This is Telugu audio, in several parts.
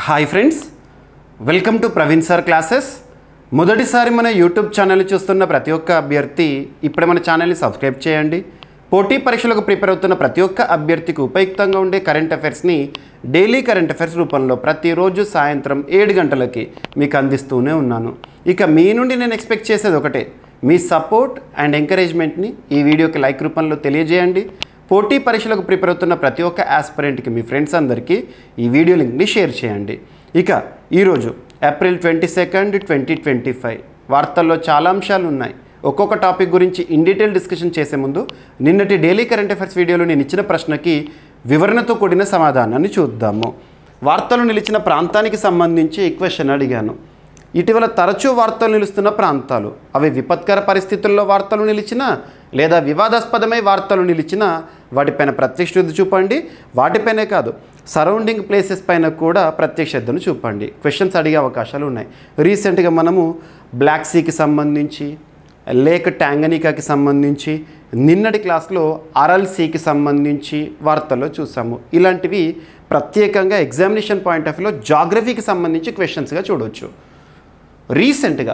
Hi friends, welcome to Praveen sir classes. మొదటిసారి మన యూట్యూబ్ ఛానల్ చూస్తున్న ప్రతి ఒక్క అభ్యర్థి ఇప్పుడే మన ఛానల్ని సబ్స్క్రైబ్ చేయండి. పోటీ పరీక్షలకు ప్రిపేర్ అవుతున్న ప్రతి ఒక్క అభ్యర్థికి ఉపయుక్తంగా ఉండే కరెంట్ అఫైర్స్ని డైలీ కరెంట్ అఫైర్స్ రూపంలో ప్రతిరోజు సాయంత్రం 7 గంటలకి మీకు అందిస్తూనే ఉన్నాను. ఇక మీ నుండి నేను ఎక్స్పెక్ట్ చేసేది ఒకటే, మీ సపోర్ట్ అండ్ ఎంకరేజ్మెంట్ని ఈ వీడియోకి లైక్ రూపంలో తెలియజేయండి. పోటీ పరీక్షలకు ప్రిపేర్ అవుతున్న ప్రతి ఒక్క ఆస్పిరెంట్కి మీ ఫ్రెండ్స్ అందరికీ ఈ వీడియో లింక్ని షేర్ చేయండి. ఇక ఈరోజు ఏప్రిల్ 22, 2025 వార్తల్లో చాలా అంశాలు ఉన్నాయి. ఒక్కొక్క టాపిక్ గురించి ఇన్ డీటెయిల్ డిస్కషన్ చేసే ముందు నిన్నటి డైలీ కరెంట్ అఫైర్స్ వీడియోలో నేను ఇచ్చిన ప్రశ్నకి వివరణతో కూడిన సమాధానాన్ని చూద్దాము. వార్తలు నిలిచిన ప్రాంతానికి సంబంధించి క్వశ్చన్ అడిగాను. ఇటీవల తరచూ వార్తలు నిలుస్తున్న ప్రాంతాలు, అవి విపత్కర పరిస్థితుల్లో వార్తలు నిలిచినా లేదా వివాదాస్పదమై వార్తలు నిలిచినా వాటిపైన ప్రత్యక్ష శ్రద్ధ చూపండి. వాటిపైనే కాదు, సరౌండింగ్ ప్లేసెస్ పైన కూడా ప్రత్యక్ష శ్రద్ధను చూపండి. క్వశ్చన్స్ అడిగే అవకాశాలు ఉన్నాయి. రీసెంట్గా మనము బ్లాక్ సీకి సంబంధించి, లేక్ ట్యాంగనికాకి సంబంధించి, నిన్నటి క్లాస్లో అరల్ సీకి సంబంధించి వార్తల్లో చూసాము. ఇలాంటివి ప్రత్యేకంగా ఎగ్జామినేషన్ పాయింట్ ఆఫ్ వ్యూలో జాగ్రఫీకి సంబంధించి క్వశ్చన్స్గా చూడవచ్చు. రీసెంట్గా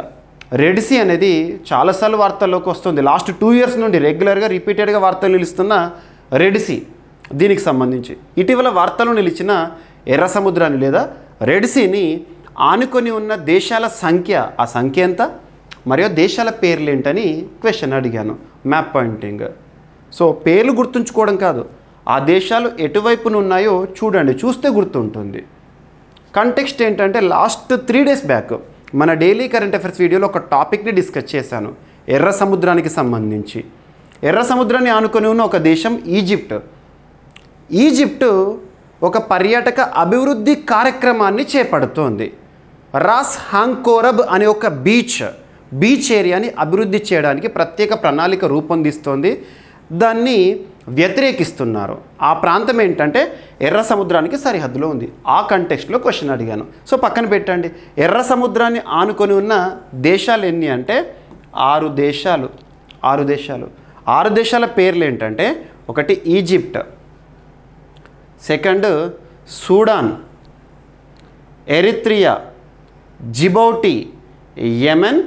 రెడ్ సీ అనేది చాలాసార్లు వార్తల్లోకి వస్తుంది. లాస్ట్ 2 years నుండి రెగ్యులర్గా రిపీటెడ్గా వార్తలు నిలుస్తున్న రెడ్ సీ, దీనికి సంబంధించి ఇటీవల వార్తలు నిలిచిన ఎర్ర సముద్రాన్ని లేదా రెడ్ సీని ఆనుకొని ఉన్న దేశాల సంఖ్య, ఆ సంఖ్య ఎంత, మరియు దేశాల పేర్లు ఏంటని క్వశ్చన్ అడిగాను. Map pointing. సో పేర్లు గుర్తుంచుకోవడం కాదు, ఆ దేశాలు ఎటువైపున ఉన్నాయో చూడండి, చూస్తే గుర్తుంటుంది. కంటెక్స్ట్ ఏంటంటే లాస్ట్ 3 days బ్యాక్ మన డైలీ కరెంట్ అఫైర్స్ వీడియోలో ఒక టాపిక్ని డిస్కస్ చేశాను, ఎర్ర సముద్రానికి సంబంధించి. ఎర్ర సముద్రాన్ని ఆనుకొని ఉన్న ఒక దేశం ఈజిప్ట్. ఈజిప్టు ఒక పర్యాటక అభివృద్ధి కార్యక్రమాన్ని చేపడుతోంది. రాస్ హాంకోరబ్ అనే ఒక బీచ్ ఏరియాని అభివృద్ధి చేయడానికి ప్రత్యేక ప్రణాళిక రూపొందిస్తోంది. దాన్ని వ్యతిరేకిస్తున్నారు. ఆ ప్రాంతం ఏంటంటే ఎర్ర సముద్రానికి సరిహద్దులో ఉంది. ఆ కంటెక్స్ట్లో క్వశ్చన్ అడిగాను. సో పక్కన పెట్టండి. ఎర్ర సముద్రాన్ని ఆనుకొని ఉన్న దేశాలు ఎన్ని అంటే 6 దేశాలు. 6 దేశాల పేర్లు ఏంటంటే, ఒకటి Egypt, second Sudan, Eritrea, Djibouti, Yemen,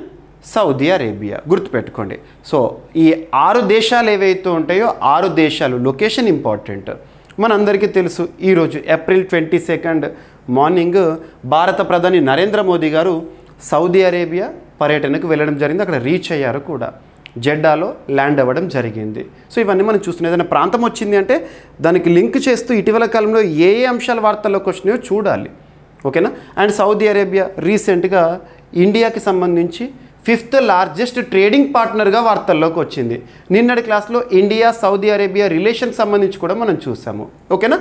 Saudi Arabia. గుర్తుపెట్టుకోండి. సో ఈ 6 దేశాలు ఏవైతే ఉంటాయో 6 దేశాలు లొకేషన్ ఇంపార్టెంట్. మనందరికీ తెలుసు, ఈరోజు ఏప్రిల్ 22 మార్నింగ్ భారత ప్రధాని నరేంద్ర మోదీ గారు సౌదీ అరేబియా పర్యటనకు వెళ్ళడం జరిగింది. అక్కడ రీచ్ అయ్యారు కూడా, జెడ్డాలో ల్యాండ్ అవ్వడం జరిగింది. సో ఇవన్నీ మనం చూస్తున్నాం. ఏదైనా ప్రాంతం వచ్చింది అంటే దానికి లింక్ చేస్తూ ఇటీవల కాలంలో ఏ అంశాల వార్తల్లోకి వచ్చినాయో చూడాలి. ఓకేనా. అండ్ సౌదీ అరేబియా రీసెంట్గా ఇండియాకి సంబంధించి 5th largest ట్రేడింగ్ పార్ట్నర్గా వార్తల్లోకి వచ్చింది. నిన్నటి క్లాస్లో ఇండియా సౌదీ అరేబియా రిలేషన్ సంబంధించి కూడా మనం చూసాము. ఓకేనా.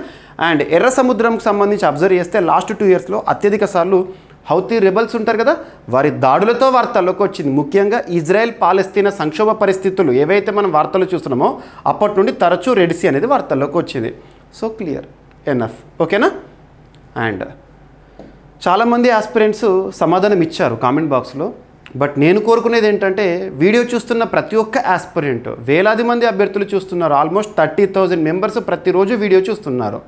అండ్ ఎర్ర సముద్రంకి సంబంధించి అబ్జర్వ్ చేస్తే లాస్ట్ 2 yearsలో అత్యధిక సార్లు హౌతీ రెబల్స్ ఉంటారు కదా, వారి దాడులతో వార్తల్లోకి వచ్చింది. ముఖ్యంగా ఇజ్రాయెల్ పాలస్తీనా సంక్షోభ పరిస్థితులు ఏవైతే మనం వార్తలు చూస్తున్నామో అప్పటి నుండి తరచూ రెడ్ సీ అనేది వార్తల్లోకి వచ్చింది. So clear enough. ఓకేనా. అండ్ చాలామంది ఆస్పిరెంట్స్ సమాధానం ఇచ్చారు కామెంట్ బాక్స్లో. బట్ నేను కోరుకునేది ఏంటంటే, వీడియో చూస్తున్న ప్రతి ఒక్క ఆస్పిరెంట్, వేలాది మంది అభ్యర్థులు చూస్తున్నారు, ఆల్మోస్ట్ 30,000 మెంబర్స్ ప్రతిరోజు వీడియో చూస్తున్నారు.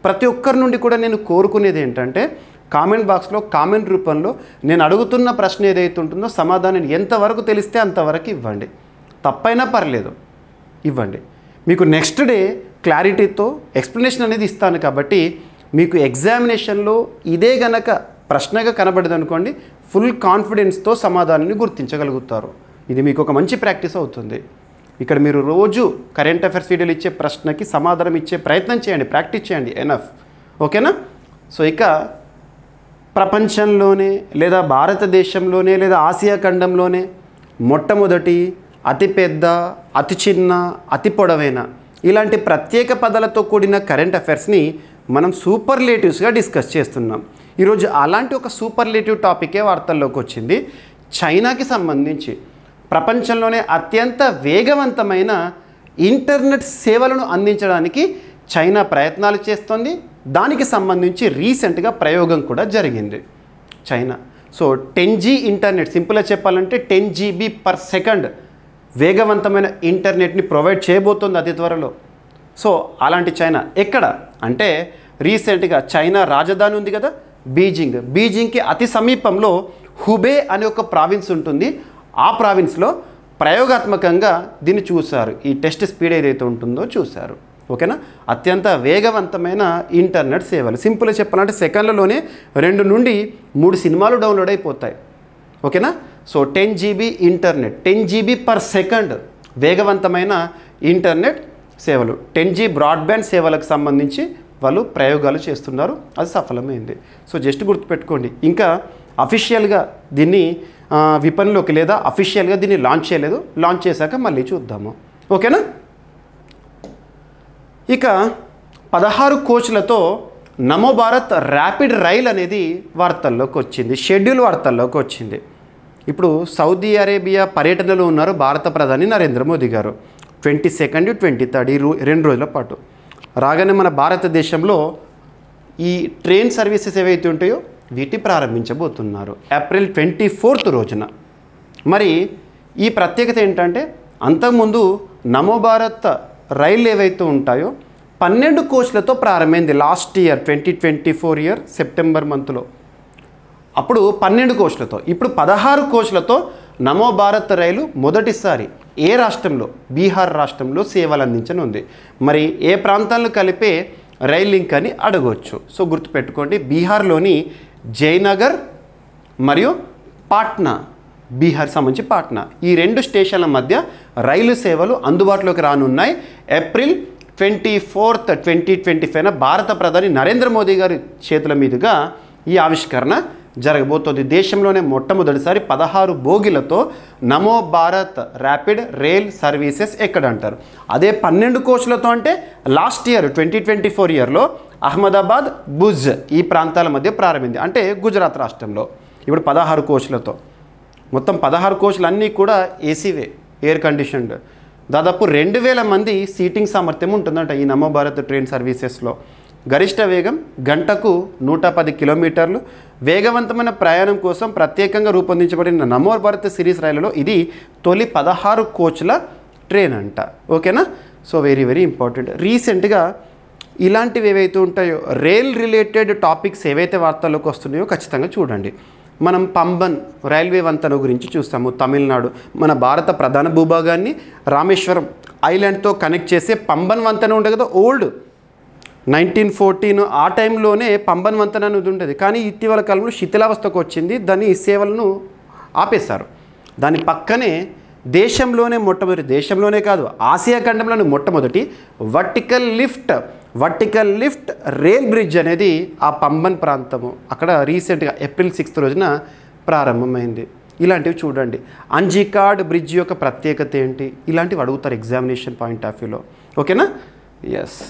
ప్రతి ఒక్కరి నుండి కూడా నేను కోరుకునేది ఏంటంటే, కామెంట్ బాక్స్లో కామెంట్ రూపంలో నేను అడుగుతున్న ప్రశ్న ఏదైతే ఉంటుందో సమాధానం ఎంతవరకు తెలిస్తే అంతవరకు ఇవ్వండి. తప్పైనా పర్లేదు, ఇవ్వండి. మీకు నెక్స్ట్ డే క్లారిటీతో ఎక్స్ప్లెనేషన్ అనేది ఇస్తాను. కాబట్టి మీకు ఎగ్జామినేషన్లో ఇదే గనక ప్రశ్నగా కనబడదు అనుకోండి, ఫుల్ కాన్ఫిడెన్స్తో సమాధానాన్ని గుర్తించగలుగుతారు. ఇది మీకు ఒక మంచి ప్రాక్టీస్ అవుతుంది. ఇక్కడ మీరు రోజు కరెంట్ అఫైర్స్ వీడియోలు ఇచ్చే ప్రశ్నకి సమాధానం ఇచ్చే ప్రయత్నం చేయండి, ప్రాక్టీస్ చేయండి. ఎనఫ్. ఓకేనా. సో ఇక ప్రపంచంలోనే లేదా భారతదేశంలోనే లేదా ఆసియా ఖండంలోనే మొట్టమొదటి, అతిపెద్ద, అతి చిన్న, అతి పొడవైన ఇలాంటి ప్రత్యేక పదాలతో కూడిన కరెంట్ అఫైర్స్ని మనం సూపర్లేటివ్స్గా డిస్కస్ చేస్తున్నాం. ఈరోజు అలాంటి ఒక సూపర్లేటివ్ టాపికే వార్తల్లోకి వచ్చింది. చైనాకి సంబంధించి ప్రపంచంలోనే అత్యంత వేగవంతమైన ఇంటర్నెట్ సేవలను అందించడానికి చైనా ప్రయత్నాలు చేస్తోంది. దానికి సంబంధించి రీసెంట్గా ప్రయోగం కూడా జరిగింది చైనా. సో 10G ఇంటర్నెట్, సింపుల్గా చెప్పాలంటే 10 GB/second వేగవంతమైన ఇంటర్నెట్ని ప్రొవైడ్ చేయబోతోంది అతి త్వరలో. సో అలాంటి చైనా ఎక్కడ అంటే రీసెంట్గా చైనా రాజధాని ఉంది కదా, బీజింగ్కి అతి సమీపంలో హుబే అనే ఒక ప్రావిన్స్ ఉంటుంది. ఆ ప్రావిన్స్లో ప్రయోగాత్మకంగా దీన్ని చూశారు. ఈ టెస్ట్ స్పీడ్ ఏదైతే ఉంటుందో చూశారు. ఓకేనా, అత్యంత వేగవంతమైన ఇంటర్నెట్ సేవలు. సింపుల్గా చెప్పాలంటే సెకండ్లలోనే 2 నుండి 3 సినిమాలు డౌన్లోడ్ అయిపోతాయి. ఓకేనా, so 10 GB internet, 10 GB per second వేగవంతమైన ఇంటర్నెట్ సేవలు, 10 G బ్రాడ్బ్యాండ్ సేవలకు సంబంధించి వాళ్ళు ప్రయోగాలు చేస్తున్నారు. అది సఫలమైంది. సో జస్ట్ గుర్తుపెట్టుకోండి. ఇంకా అఫీషియల్గా దీన్ని విపణిలోకి లేదా అఫీషియల్గా దీన్ని లాంచ్ చేయలేదు. లాంచ్ చేశాక మళ్ళీ చూద్దాము. ఓకేనా, ఇక 16 కోచ్లతో నమో భారత్ ర్యాపిడ్ రైల్ అనేది వార్తల్లోకి వచ్చింది, షెడ్యూల్ వార్తల్లోకి వచ్చింది. ఇప్పుడు సౌదీ అరేబియా పర్యటనలో ఉన్నారు భారత ప్రధాని నరేంద్ర మోదీ గారు. 22nd, 23rd ఈ 2 రోజుల పాటు రాగానే మన భారతదేశంలో ఈ ట్రైన్ సర్వీసెస్ ఏవైతే ఉంటాయో వీటి ప్రారంభించబోతున్నారు ఏప్రిల్ 24th రోజున. మరి ఈ ప్రత్యేకత ఏంటంటే అంతకుముందు నమో భారత్ రైళ్ళు ఏవైతే ఉంటాయో 12 కోచ్లతో ప్రారంభమైంది లాస్ట్ ఇయర్ 2024 ఇయర్ సెప్టెంబర్ మంత్లో. అప్పుడు 12 కోచ్లతో, ఇప్పుడు 16 కోచ్లతో నమో భారత్ రైలు మొదటిసారి ఏ రాష్ట్రంలో, బీహార్ రాష్ట్రంలో సేవలు అందించనుంది. మరి ఏ ప్రాంతాలను కలిపే రైల్ లింక్ అని అడగవచ్చు. సో గుర్తుపెట్టుకోండి, బీహార్లోని జయనగర్ మరియు పాట్నా, బీహార్ సంబంధించి పాట్నా, ఈ 2 స్టేషన్ల మధ్య రైలు సేవలు అందుబాటులోకి రానున్నాయి. ఏప్రిల్ 24th, 2025 భారత ప్రధాని నరేంద్ర మోదీ గారి చేతుల మీదుగా ఈ ఆవిష్కరణ జరగబోతోంది. దేశంలోనే మొట్టమొదటిసారి 16 బోగిలతో నమో భారత్ ర్యాపిడ్ రైల్ సర్వీసెస్ ఎక్కడంటారు. అదే 12 కోచ్లతో అంటే లాస్ట్ ఇయర్ 2024 ఇయర్లో అహ్మదాబాద్, భుజ్ ఈ ప్రాంతాల మధ్య ప్రారంభించింది, అంటే గుజరాత్ రాష్ట్రంలో. ఇప్పుడు 16 కోచ్లతో, మొత్తం 16 కోచ్లు అన్నీ కూడా ఏసీవే, ఎయిర్ కండిషన్డ్. దాదాపు 2000 మంది సీటింగ్ సామర్థ్యం ఉంటుందంట ఈ నమో భారత్ ట్రైన్ సర్వీసెస్లో. గరిష్ట వేగం గంటకు 110 కిలోమీటర్లు. వేగవంతమైన ప్రయాణం కోసం ప్రత్యేకంగా రూపొందించబడిన నమో భారత్ సిరీస్ రైలులో ఇది తొలి 16 కోచ్ల ట్రైన్ అంట. ఓకేనా, సో వెరీ వెరీ ఇంపార్టెంట్. రీసెంట్గా ఇలాంటివి ఏవైతే ఉంటాయో రైల్ రిలేటెడ్ టాపిక్స్ ఏవైతే వార్తల్లోకి వస్తున్నాయో ఖచ్చితంగా చూడండి. మనం పంబన్ రైల్వే వంతెన గురించి చూస్తాము. తమిళనాడు మన భారత ప్రధాన భూభాగాన్ని రామేశ్వరం ఐలాండ్తో కనెక్ట్ చేసే పంబన్ వంతెన ఉండే కదా, ఓల్డ్ 1914 ఆ టైంలోనే పంబన్ వంతెన అనేది ఉండేది. కానీ ఇటీవల కాలంలో శిథిలావస్థకు వచ్చింది, దాని సేవలను ఆపేశారు. దాని పక్కనే దేశంలోనే మొట్టమొదటి, దేశంలోనే కాదు ఆసియా ఖండంలోని మొట్టమొదటి వర్టికల్ లిఫ్ట్ రైల్ బ్రిడ్జ్ అనేది ఆ పంబన్ ప్రాంతము అక్కడ రీసెంట్గా ఏప్రిల్ 6th రోజున ప్రారంభమైంది. ఇలాంటివి చూడండి. అంజికాడ్ బ్రిడ్జ్ యొక్క ప్రత్యేకత ఏంటి, ఇలాంటివి అడుగుతారు ఎగ్జామినేషన్ పాయింట్ ఆఫ్ వ్యూలో. ఓకేనా, ఎస్.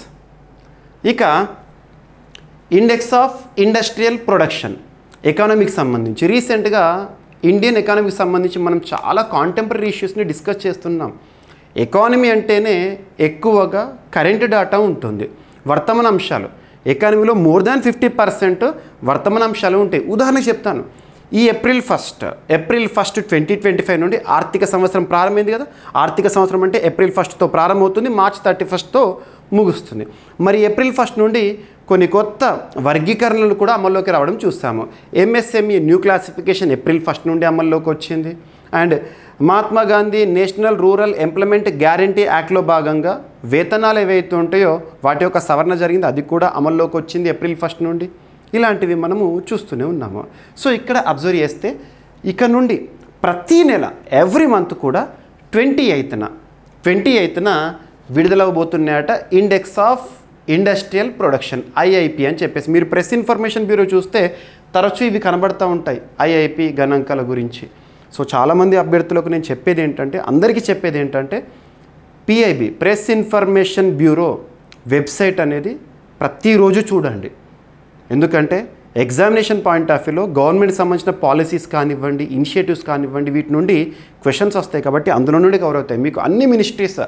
ఇక ఇండెక్స్ ఆఫ్ ఇండస్ట్రియల్ ప్రొడక్షన్ ఎకానమీకి సంబంధించి రీసెంట్గా ఇండియన్ ఎకానమీకి సంబంధించి మనం చాలా కాంటెంపరీ ఇష్యూస్ని డిస్కస్ చేస్తున్నాం. ఎకానమీ అంటేనే ఎక్కువగా కరెంట్ డేటా ఉంటుంది, వర్తమాన అంశాలు. ఎకానమీలో మోర్ దాన్ 50% వర్తమాన అంశాలు ఉంటాయి. ఉదాహరణకు చెప్తాను, ఈ ఏప్రిల్ 1, 2025 నుండి ఆర్థిక సంవత్సరం ప్రారంభమైంది కదా. ఆర్థిక సంవత్సరం అంటే ఏప్రిల్ 1తో ప్రారంభమవుతుంది, మార్చ్ 31తో ముగుస్తుంది. మరి ఏప్రిల్ 1 నుండి కొన్ని కొత్త వర్గీకరణలు కూడా అమల్లోకి రావడం చూస్తాము. ఎంఎస్ఎంఈ న్యూ క్లాసిఫికేషన్ ఏప్రిల్ 1 నుండి అమల్లోకి వచ్చింది. And Mahatma Gandhi national rural employment guarantee యాక్ట్లో భాగంగా వేతనాలు ఏవైతే ఉంటాయో వాటి యొక్క సవరణ జరిగింది, అది కూడా అమల్లోకి వచ్చింది ఏప్రిల్ 1 నుండి. ఇలాంటివి మనము చూస్తూనే ఉన్నాము. సో ఇక్కడ అబ్జర్వ్ చేస్తే ఇక నుండి ప్రతీ నెల ఎవ్రీ మంత్ కూడా 28న విడుదలవబోతున్నాయట index of industrial production, IIP అని చెప్పేసి. మీరు ప్రెస్ ఇన్ఫర్మేషన్ బ్యూరో చూస్తే తరచూ ఇవి కనబడుతూ ఉంటాయి ఐఐపి గణాంకాల గురించి. సో చాలామంది అభ్యర్థులకు నేను చెప్పేది ఏంటంటే, అందరికీ చెప్పేది ఏంటంటే, PIB press information bureau website అనేది ప్రతిరోజు చూడండి. ఎందుకంటే ఎగ్జామినేషన్ పాయింట్ ఆఫ్ వ్యూలో గవర్నమెంట్కి సంబంధించిన పాలసీస్ కానివ్వండి, ఇనిషియేటివ్స్ కానివ్వండి, వీటి నుండి క్వశ్చన్స్ వస్తాయి కాబట్టి అందులో నుండి కవర్ అవుతాయి. మీకు అన్ని మినిస్ట్రీస్,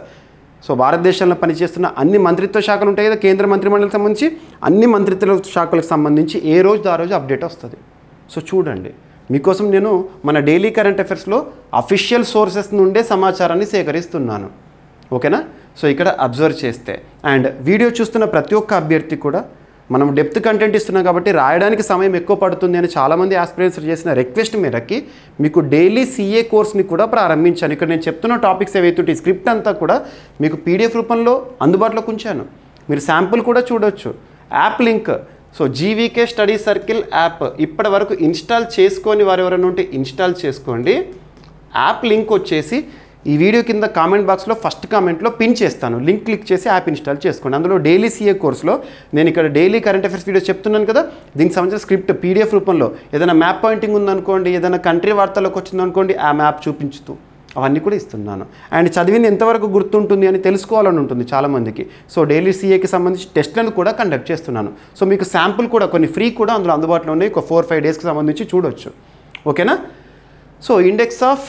సో భారతదేశంలో పనిచేస్తున్న అన్ని మంత్రిత్వ శాఖలు ఉంటాయి కదా, కేంద్ర మంత్రిమండలికి సంబంధించి అన్ని మంత్రిత్వ శాఖలకు సంబంధించి ఏ రోజు ఆ రోజు అప్డేట్ వస్తుంది. సో చూడండి, మీకోసం నేను మన డైలీ కరెంట్ అఫైర్స్లో అఫీషియల్ సోర్సెస్ నుండే సమాచారాన్ని సేకరిస్తున్నాను. ఓకేనా, సో ఇక్కడ అబ్జర్వ్ చేస్తే అండ్ వీడియో చూస్తున్న ప్రతి ఒక్క అభ్యర్థి కూడా మనం డెప్త్ కంటెంట్ ఇస్తున్నాం కాబట్టి రాయడానికి సమయం ఎక్కువ పడుతుంది అని చాలామంది ఆస్పిరెంట్స్ చేసిన రిక్వెస్ట్ మేరకి మీకు డైలీ సిఏ కోర్స్ని కూడా ప్రారంభించాను. ఇక్కడ నేను చెప్తున్న టాపిక్స్ ఏవైతే స్క్రిప్ట్ అంతా కూడా మీకు పీడిఎఫ్ రూపంలో అందుబాటులోకి ఉంచాను. మీరు శాంపుల్ కూడా చూడొచ్చు. App link so GVK study circle app ఇప్పటి వరకు ఇన్స్టాల్ చేసుకొని వారు ఎవరైనా ఉంటే ఇన్స్టాల్ చేసుకోండి. యాప్ లింక్ వచ్చేసి ఈ వీడియో కింద కామెంట్ బాక్స్లో ఫస్ట్ కామెంట్లో పిన్ చేస్తాను. లింక్ క్లిక్ చేసి యాప్ ఇన్స్టాల్ చేసుకోండి. అందులో డైలీ సిఏ కోర్సులో నేను ఇక్కడ డైలీ కరెంట్ అఫైర్స్ వీడియో చెప్తున్నాను కదా, దీనికి సంబంధించిన స్క్రిప్ట్ పీడిఎఫ్ రూపంలో ఏదైనా మ్యాప్ పాయింటింగ్ ఉందనుకోండి, ఏదైనా కంట్రీ వార్తల్లోకి వచ్చిందనుకోండి, ఆ మ్యాప్ చూపించుతూ అవన్నీ కూడా ఇస్తున్నాను. అండ్ చదివింది ఎంతవరకు గుర్తుంటుంది అని తెలుసుకోవాలని ఉంటుంది చాలామందికి. సో డైలీ సిఏకి సంబంధించి టెస్ట్లను కూడా కండక్ట్ చేస్తున్నాను. సో మీకు శాంపుల్ కూడా కొన్ని ఫ్రీ కూడా అందులో అందుబాటులో ఉన్నాయి. ఒక 4-5 డేస్కి సంబంధించి చూడొచ్చు. ఓకేనా? So index of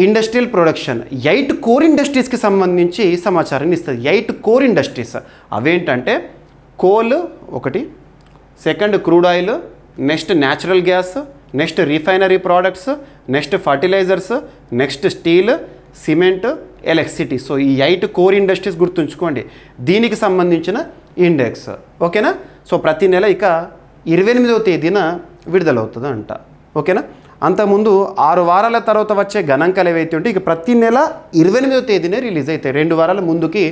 industrial production 8 core ఇండస్ట్రీస్కి సంబంధించి సమాచారాన్ని ఇస్తుంది. 8 కోర్ ఇండస్ట్రీస్ అవేంటంటే కోల్ ఒకటి, second crude oil, next natural gas, next refinery products, next fertilisers, next steel, cement, electricity. So ఈ 8 కోర్ ఇండస్ట్రీస్ గుర్తుంచుకోండి. దీనికి సంబంధించిన ఇండెక్స్. ఓకేనా? సో ప్రతి నెల ఇక 28వ తేదీన విడుదలవుతుంది అంట. ఓకేనా? అంతకుముందు 6 వారాల తర్వాత వచ్చే గణాంకాలు ఏవైతే ఉంటే ఇక ప్రతి నెల 28వ తేదీనే రిలీజ్ అవుతాయి. 2 వారాల ముందుకి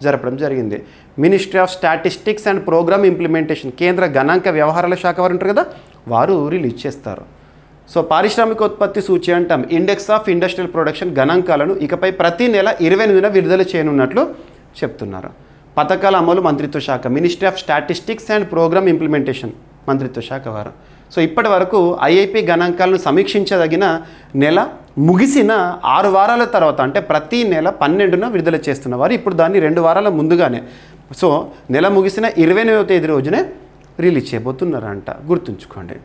జరపడం జరిగింది. Ministry of statistics and programme implementation కేంద్ర గణాంక వ్యవహారాల శాఖ వారు ఉంటారు కదా, వారు రిలీజ్ చేస్తారు. సో పారిశ్రామికోత్పత్తి సూచి అంటాం. ఇండెక్స్ ఆఫ్ ఇండస్ట్రియల్ ప్రొడక్షన్ గణాంకాలను ఇకపై ప్రతి నెల 28న విడుదల చేయనున్నట్లు చెప్తున్నారు. పథకాల అమలు మంత్రిత్వ శాఖ, ministry of statistics and programme implementation మంత్రిత్వ శాఖ వారు. సో ఇప్పటి వరకు ఐఐపి గణాంకాలను సమీక్షించదగిన నెల ముగిసిన 6 వారాల తర్వాత అంటే ప్రతి నెల 12న విడుదల చేస్తున్నవారు ఇప్పుడు దాన్ని 2 వారాల ముందుగానే సో నెల ముగిసిన 28వ తేదీ రోజునే రిలీజ్ చేయబోతున్నారంట. గుర్తుంచుకోండి.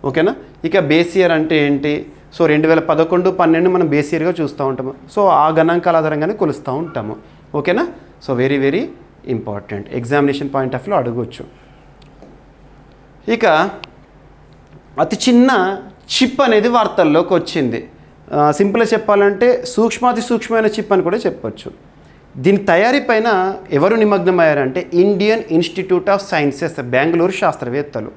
ఓకేనా? ఇక బేస్ ఇయర్ అంటే ఏంటి? సో 2011-12 మనం బేస్ ఇయర్గా చూస్తూ ఉంటాము. సో ఆ గణాంకాల ఆధారంగానే కొలుస్తూ ఉంటాము. ఓకేనా? So very very important, examination point of వ్యూలో అడగవచ్చు. ఇక అతి చిన్న చిప్ అనేది వార్తల్లోకి వచ్చింది. సింపుల్గా చెప్పాలంటే సూక్ష్మాతి సూక్ష్మమైన చిప్ అని కూడా చెప్పొచ్చు. దీని తయారీ పైన ఎవరు నిమగ్నమయ్యారంటే Indian Institute of Sciences, Bengaluru శాస్త్రవేత్తలు.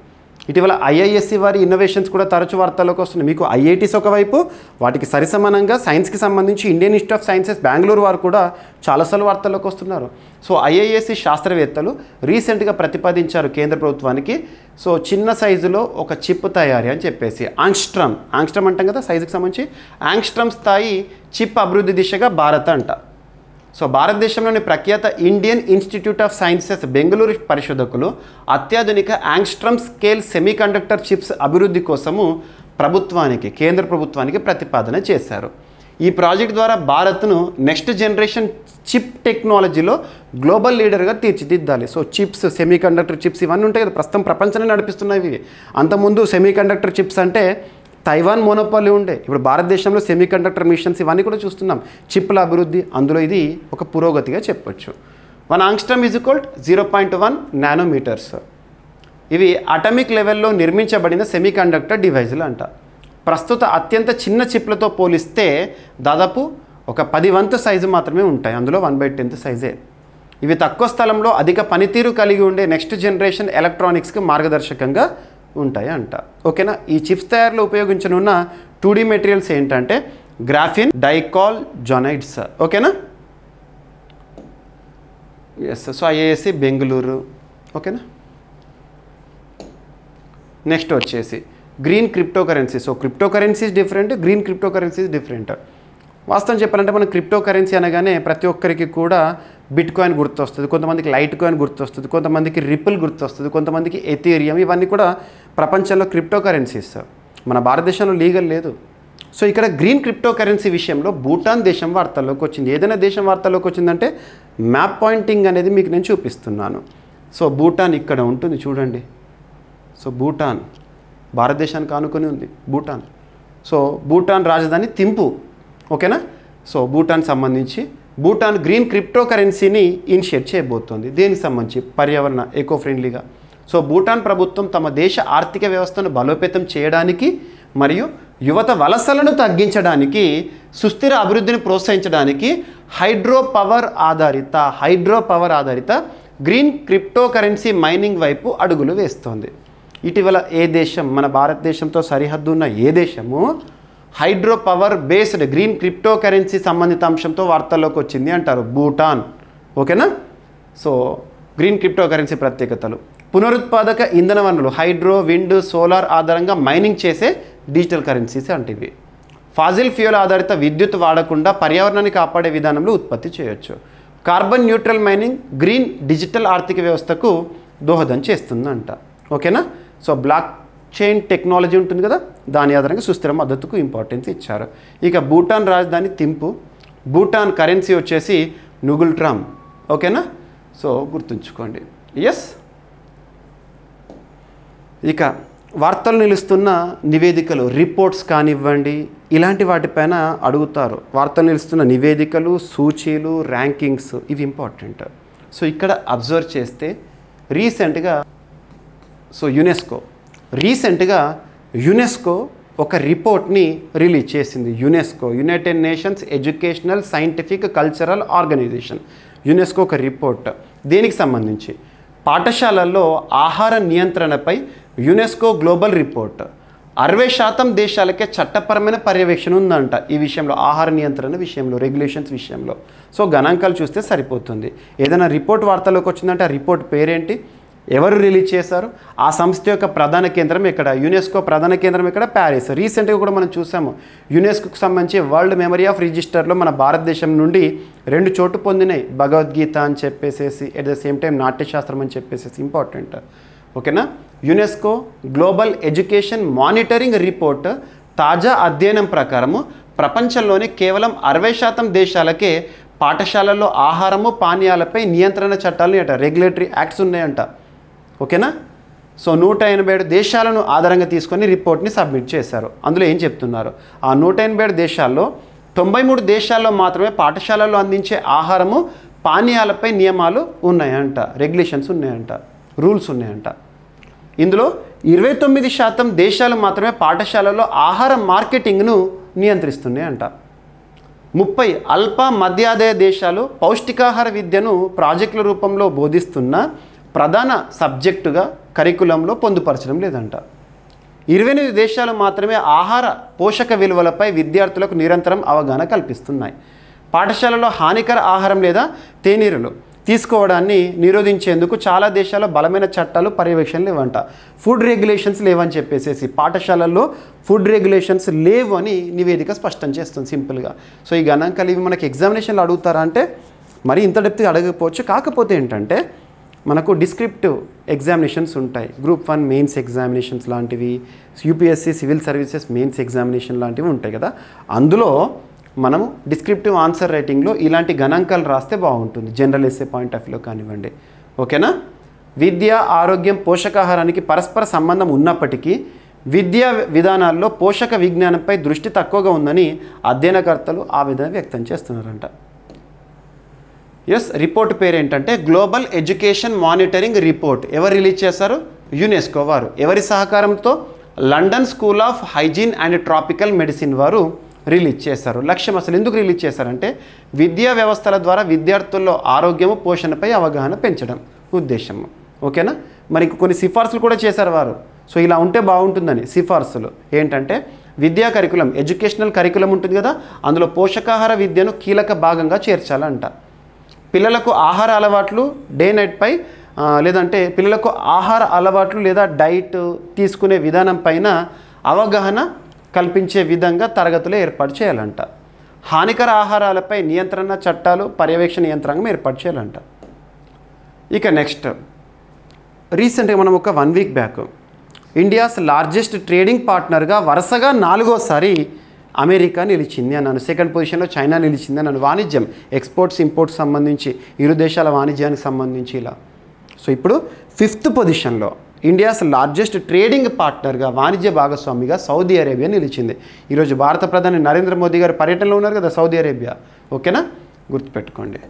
ఇటీవల ఐఐఎస్సి వారి ఇన్నోవేషన్స్ కూడా తరచు వార్తల్లోకి వస్తున్నాయి. మీకు ఐఐటీస్ ఒకవైపు, వాటికి సరిసమానంగా సైన్స్కి సంబంధించి Indian Institute of Sciences Bengaluru వారు కూడా చాలాసార్లు వార్తల్లోకి వస్తున్నారు. సో ఐఐఎస్సి శాస్త్రవేత్తలు రీసెంట్గా ప్రతిపాదించారు కేంద్ర ప్రభుత్వానికి. సో చిన్న సైజులో ఒక చిప్ తయారీ అని చెప్పేసి యాంగ్స్ట్రమ్ అంటాం కదా సైజుకి సంబంధించి, యాంగ్స్ట్రమ్ స్థాయి చిప్ అభివృద్ధి దిశగా భారత్ అంట. సో భారతదేశంలోని ప్రఖ్యాత Indian Institute of Sciences Bengaluru పరిశోధకులు అత్యాధునిక యాంగ్స్ట్రమ్ స్కేల్ సెమీకండక్టర్ చిప్స్ అభివృద్ధి కోసము కేంద్ర ప్రభుత్వానికి ప్రతిపాదన చేశారు. ఈ ప్రాజెక్ట్ ద్వారా భారత్ను నెక్స్ట్ జనరేషన్ చిప్ టెక్నాలజీలో గ్లోబల్ లీడర్గా తీర్చిదిద్దాలి. సో చిప్స్, సెమీకండక్టర్ చిప్స్ ఇవన్నీ ఉంటాయి కదా, ప్రస్తుతం ప్రపంచాన్ని నడిపిస్తున్నవి. అంతకుముందు సెమీకండక్టర్ చిప్స్ అంటే తైవాన్ మోనోపాలీ ఉండే. ఇప్పుడు భారతదేశంలో సెమీకండక్టర్ మిషన్స్ ఇవన్నీ కూడా చూస్తున్నాం. చిప్ల అభివృద్ధి, అందులో ఇది ఒక పురోగతిగా చెప్పొచ్చు. 1 ఆంగ్స్ట్రమ్ ఈజ్ ఈక్వల్ 0.1 నానోమీటర్స్. ఇవి అటామిక్ లెవెల్లో నిర్మించబడిన సెమీకండక్టర్ డివైజులు అంట. ప్రస్తుత అత్యంత చిన్న చిప్లతో పోలిస్తే దాదాపు ఒక 10 వంతు సైజు మాత్రమే ఉంటాయి. అందులో 1/10 సైజే. ఇవి తక్కువ స్థలంలో అధిక పనితీరు కలిగి ఉండే నెక్స్ట్ జనరేషన్ ఎలక్ట్రానిక్స్కి మార్గదర్శకంగా ఉంటాయి అంట. ఓకేనా? ఈ చిప్స్ తయారీలో ఉపయోగించనున్న 2D మెటీరియల్స్ ఏంటంటే గ్రాఫిన్, డైకాల్ జొనైడ్స్. ఓకేనా? ఎస్. So IISc Bengaluru. ఓకేనా? నెక్స్ట్ వచ్చేసి green crypto currency. So crypto currency is different, green crypto currency is different. వాస్తవం చెప్పాలంటే మనం క్రిప్టో కరెన్సీ అనగానే ప్రతి ఒక్కరికి కూడా బిట్ కాయిన్ గుర్తొస్తుంది, కొంతమందికి లైట్ కాయిన్ గుర్తొస్తుంది, కొంతమందికి రిపుల్ గుర్తొస్తుంది, కొంతమందికి ఎథీరియం. ఇవన్నీ కూడా ప్రపంచంలో క్రిప్టో కరెన్సీస్. మన భారతదేశంలో లీగల్ లేదు. సో ఇక్కడ గ్రీన్ క్రిప్టో కరెన్సీ విషయంలో భూటాన్ దేశం వార్తల్లోకి వచ్చింది. ఏదైనా దేశం వార్తల్లోకి వచ్చిందంటే మ్యాప్ పాయింటింగ్ అనేది మీకు నేను చూపిస్తున్నాను. సో భూటాన్ ఇక్కడ ఉంటుంది చూడండి. సో భూటాన్ భారతదేశానికి ఆనుకొని ఉంది భూటాన్. సో భూటాన్ రాజధాని థింపు. ఓకేనా? సో భూటాన్ సంబంధించి భూటాన్ గ్రీన్ క్రిప్టో కరెన్సీని ఇనిషియేట్ చేయబోతోంది. దేనికి సంబంధించి పర్యావరణ ఎకో ఫ్రెండ్లీగా. సో భూటాన్ ప్రభుత్వం తమ దేశ ఆర్థిక వ్యవస్థను బలోపేతం చేయడానికి మరియు యువత వలసలను తగ్గించడానికి, సుస్థిర అభివృద్ధిని ప్రోత్సహించడానికి హైడ్రో పవర్ ఆధారిత గ్రీన్ క్రిప్టో కరెన్సీ మైనింగ్ వైపు అడుగులు వేస్తోంది. ఇటీవల ఏ దేశం, మన భారతదేశంతో సరిహద్దు ఉన్న ఏ దేశము hydro power based green crypto currency సంబంధిత అంశంతో వార్తల్లోకి వచ్చింది అంటారు? భూటాన్. ఓకేనా? సో గ్రీన్ క్రిప్టో కరెన్సీ ప్రత్యేకతలు: పునరుత్పాదక ఇంధన వనరులు హైడ్రో, విండ్, సోలార్ ఆధారంగా మైనింగ్ చేసే డిజిటల్ కరెన్సీస్ అంటివి. ఫాజిల్ ఫ్యూయల్ ఆధారిత విద్యుత్ వాడకుండా పర్యావరణాన్ని కాపాడే విధానంలో ఉత్పత్తి చేయొచ్చు. Carbon neutral mining green digital ఆర్థిక వ్యవస్థకు దోహదం చేస్తుందంట. ఓకేనా? సో బ్లాక్ చైన్ టెక్నాలజీ ఉంటుంది కదా, దాని ఆధారంగా సుస్థిర మద్దతుకు ఇంపార్టెన్స్ ఇచ్చారు. ఇక భూటాన్ రాజధాని థింపు, భూటాన్ కరెన్సీ వచ్చేసి నుగుల్ ట్రామ్. ఓకేనా? సో గుర్తుంచుకోండి. ఎస్. ఇక వార్తలు నిలుస్తున్న నివేదికలు, రిపోర్ట్స్ కానివ్వండి, ఇలాంటి వాటిపైన అడుగుతారు. వార్తలు నిలుస్తున్న నివేదికలు, సూచీలు, ర్యాంకింగ్స్, ఇవి ఇంపార్టెంట్. సో ఇక్కడ అబ్జర్వ్ చేస్తే రీసెంట్గా యునెస్కో ఒక రిపోర్ట్ని రిలీజ్ చేసింది. United Nations Educational, Scientific, Cultural Organization. UNESCO ఒక రిపోర్ట్ దేనికి సంబంధించి? పాఠశాలల్లో ఆహార నియంత్రణపై యునెస్కో గ్లోబల్ రిపోర్ట్. 60% దేశాలకే చట్టపరమైన పర్యవేక్షణ ఉందంట ఈ విషయంలో, ఆహార నియంత్రణ విషయంలో, రెగ్యులేషన్స్ విషయంలో. సో గణాంకాలు చూస్తే సరిపోతుంది. ఏదైనా రిపోర్ట్ వార్తలోకి వచ్చిందంటే ఆ రిపోర్ట్ పేరేంటి, ఎవరు రిలీజ్ చేశారు, ఆ సంస్థ యొక్క ప్రధాన కేంద్రం ఎక్కడ, యునెస్కో ప్రధాన కేంద్రం ఎక్కడ, ప్యారిస్. రీసెంట్గా కూడా మనం చూసాము యునెస్కోకు సంబంధించి వరల్డ్ మెమరీ ఆఫ్ రిజిస్టర్లో మన భారతదేశం నుండి 2 చోటు పొందినాయి. భగవద్గీత అని చెప్పేసేసి, at the same time Natyashastra అని చెప్పేసేసి. ఇంపార్టెంట్. ఓకేనా? UNESCO global education monitoring report తాజా అధ్యయనం ప్రకారము ప్రపంచంలోని కేవలం 60% దేశాలకే పాఠశాలల్లో ఆహారము, పానీయాలపై నియంత్రణ చట్టాలు అంట, రెగ్యులేటరీ యాక్ట్స్ ఉన్నాయంట. ఓకేనా? సో 187 దేశాలను ఆధారంగా తీసుకొని రిపోర్ట్ని సబ్మిట్ చేశారు. అందులో ఏం చెప్తున్నారు? ఆ 187 దేశాల్లో 93 దేశాల్లో మాత్రమే పాఠశాలల్లో అందించే ఆహారము, పానీయాలపై నియమాలు ఉన్నాయంట, రెగ్యులేషన్స్ ఉన్నాయంట, రూల్స్ ఉన్నాయంట. ఇందులో 29% దేశాలు మాత్రమే పాఠశాలల్లో ఆహార మార్కెటింగ్ను నియంత్రిస్తున్నాయంట. 30 అల్ప మధ్యాదాయ దేశాలు పౌష్టికాహార విద్యను ప్రాజెక్టుల రూపంలో బోధిస్తున్న ప్రధాన సబ్జెక్టుగా కరికులంలో పొందుపరచడం లేదంట. 28 దేశాలు మాత్రమే ఆహార పోషక విలువలపై విద్యార్థులకు నిరంతరం అవగాహన కల్పిస్తున్నాయి. పాఠశాలలో హానికర ఆహారం లేదా తేనీరులు తీసుకోవడాన్ని నిరోధించేందుకు చాలా దేశాల్లో బలమైన చట్టాలు, పర్యవేక్షణ లేవంట. ఫుడ్ రెగ్యులేషన్స్ లేవని చెప్పేసి పాఠశాలల్లో ఫుడ్ రెగ్యులేషన్స్ లేవు అని నివేదిక స్పష్టం చేస్తుంది సింపుల్గా. సో ఈ గణాంకాలు ఇవి మనకి ఎగ్జామినేషన్లో అడుగుతారా అంటే మరి ఇంత డెప్త్గా అడగకపోవచ్చు. కాకపోతే ఏంటంటే మనకు డిస్క్రిప్టివ్ ఎగ్జామినేషన్స్ ఉంటాయి, గ్రూప్ 1 మెయిన్స్ ఎగ్జామినేషన్స్ లాంటివి, UPSC civil services mains examination లాంటివి ఉంటాయి కదా, అందులో మనము డిస్క్రిప్టివ్ ఆన్సర్ రైటింగ్లో ఇలాంటి గణాంకాలు రాస్తే బాగుంటుంది, జనరల్ ఎస్సే పాయింట్ ఆఫ్ వ్యూలో కానివ్వండి. ఓకేనా? విద్య, ఆరోగ్యం, పోషకాహారానికి పరస్పర సంబంధం ఉన్నప్పటికీ విద్యా విధానాల్లో పోషక విజ్ఞానంపై దృష్టి తక్కువగా ఉందని అధ్యయనకర్తలు ఆవేదన వ్యక్తం చేస్తున్నారంట. ఎస్. రిపోర్ట్ పేరు ఏంటంటే గ్లోబల్ ఎడ్యుకేషన్ మానిటరింగ్ రిపోర్ట్. ఎవరు రిలీజ్ చేశారు? యునెస్కో వారు. ఎవరి సహకారంతో? London school of hygiene and tropical medicine వారు రిలీజ్ చేశారు. లక్ష్యం అసలు ఎందుకు రిలీజ్ చేశారంటే విద్యా వ్యవస్థల ద్వారా విద్యార్థుల్లో ఆరోగ్యము, పోషణపై అవగాహన పెంచడం ఉద్దేశము. ఓకేనా? మరి కొన్ని సిఫార్సులు కూడా చేశారు వారు. సో ఇలా ఉంటే బాగుంటుందని సిఫార్సులు ఏంటంటే విద్యా కరికులం, ఎడ్యుకేషనల్ కరికులం ఉంటుంది కదా, అందులో పోషకాహార విద్యను కీలక భాగంగా చేర్చాలంట. పిల్లలకు ఆహార అలవాట్లు డే నైట్ పై లేదంటే పిల్లలకు ఆహార అలవాట్లు లేదా డైట్ తీసుకునే విధానం పైన అవగాహన కల్పించే విధంగా తరగతులు ఏర్పాటు చేయాలంట. హానికర ఆహారాలపై నియంత్రణ చట్టాలు, పర్యవేక్షణ యంత్రాంగం ఏర్పాటు చేయాలంట. ఇక నెక్స్ట్ రీసెంట్గా మనం ఒక 1 week back India's largest trading పార్ట్నర్గా వరుసగా 4వసారి అమెరికా నిలిచింది అన్నాను. సెకండ్ పొజిషన్లో చైనా నిలిచింది అన్నాను. వాణిజ్యం, ఎక్స్పోర్ట్స్, ఇంపోర్ట్స్ సంబంధించి ఇరు దేశాల వాణిజ్యానికి సంబంధించి ఇలా. సో ఇప్పుడు 5th పొజిషన్లో ఇండియాస్ లార్జెస్ట్ ట్రేడింగ్ పార్ట్నర్గా, వాణిజ్య భాగస్వామిగా సౌదీ అరేబియా నిలిచింది. ఈరోజు భారత ప్రధాని నరేంద్ర మోదీ గారు పర్యటనలో ఉన్నారు కదా సౌదీ అరేబియా. ఓకేనా? గుర్తుపెట్టుకోండి.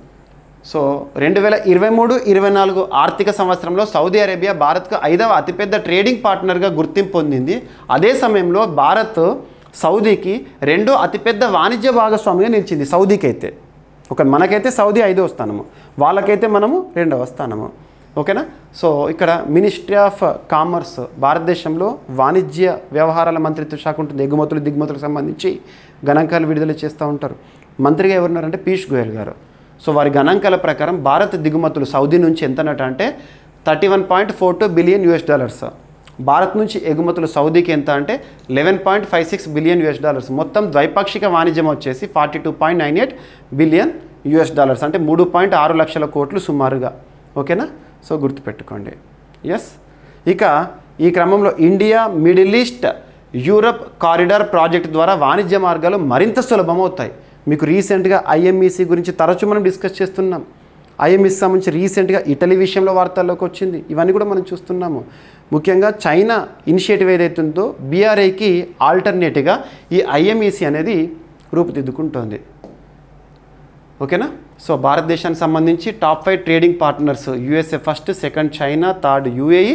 సో 2023-24 ఆర్థిక సంవత్సరంలో సౌదీ అరేబియా భారత్కు 5వ అతిపెద్ద ట్రేడింగ్ పార్ట్నర్గా గుర్తింపు పొందింది. అదే సమయంలో భారత్ సౌదీకి 2వ అతిపెద్ద వాణిజ్య భాగస్వామిగా నిలిచింది. సౌదీకి అయితే ఓకే, మనకైతే సౌదీ 5వ స్థానము, వాళ్ళకైతే మనము 2వ స్థానము. ఓకేనా. సో ఇక్కడ మినిస్ట్రీ ఆఫ్ కామర్స్, భారతదేశంలో వాణిజ్య వ్యవహారాల మంత్రిత్వ శాఖ ఉంటుంది. ఎగుమతులు దిగుమతులకు సంబంధించి గణాంకాలు విడుదల చేస్తూ ఉంటారు. మంత్రిగా ఎవరున్నారంటే పీయూష్ గోయల్ గారు. సో వారి గణాంకాల ప్రకారం భారత్ దిగుమతులు సౌదీ నుంచి ఎంతనట అంటే $31.42 బిలియన్. భారత్ నుంచి ఎగుమతులు సౌదీకి ఎంత అంటే $11.56 బిలియన్. మొత్తం ద్వైపాక్షిక వాణిజ్యం వచ్చేసి $42.98 బిలియన్, అంటే 3.6 లక్షల కోట్లు సుమారుగా. ఓకేనా. సో గుర్తుపెట్టుకోండి. ఎస్. ఇక ఈ క్రమంలో India Middle East Europe corridor project ద్వారా వాణిజ్య మార్గాలు మరింత సులభమవుతాయి. మీకు రీసెంట్గా ఐఎంఈసీ గురించి తరచూ మనం డిస్కస్ చేస్తున్నాం. ఐఎంఈసీ సంబంధించి రీసెంట్గా ఇటలీ విషయంలో వార్తల్లోకి వచ్చింది. ఇవన్నీ కూడా మనం చూస్తున్నాము. ముఖ్యంగా చైనా ఇనిషియేటివ్ ఏదైతుందో బీఆర్ఐకి ఆల్టర్నేటివ్గా ఈ ఐఎంఈసీ అనేది రూపుదిద్దుకుంటోంది. ఓకేనా. సో భారతదేశానికి సంబంధించి top 5 trading partners USA first, second China, third UAE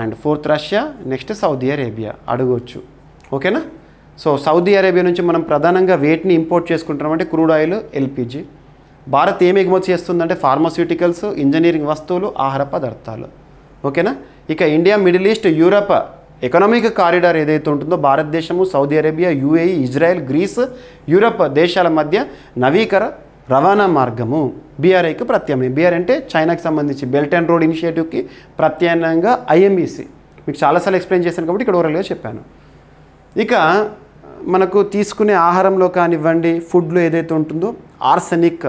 and 4th Russia, next Saudi Arabia అడగవచ్చు. ఓకేనా. సో సౌదీ అరేబియా నుంచి మనం ప్రధానంగా వేటిని ఇంపోర్ట్ చేసుకుంటున్నామంటే క్రూడ్ ఆయిల్, ఎల్పిజి. భారత్ ఏమి ఎగుమతి చేస్తుందంటే ఫార్మాస్యూటికల్స్, ఇంజనీరింగ్ వస్తువులు, ఆహార పదార్థాలు. ఓకేనా. ఇక India Middle East Europe economic corridor ఏదైతే ఉంటుందో భారతదేశము, Saudi Arabia, UAE, Israel, Greece, Europe దేశాల మధ్య నవీకర రవాణా మార్గము బీఆర్ఐకి ప్రత్యామ్నాయం. బీఆర్ అంటే చైనాకి సంబంధించి బెల్ట్ అండ్ రోడ్ ఇనిషియేటివ్కి ప్రత్యామ్నాయంగా ఐఎంఈసీ. మీకు చాలాసార్లు ఎక్స్ప్లెయిన్ చేశాను కాబట్టి ఇక్కడ ఓవరాల్గా చెప్పాను. ఇక మనకు తీసుకునే ఆహారంలో కానివ్వండి, ఫుడ్లో ఏదైతే ఉంటుందో ఆర్సెనిక్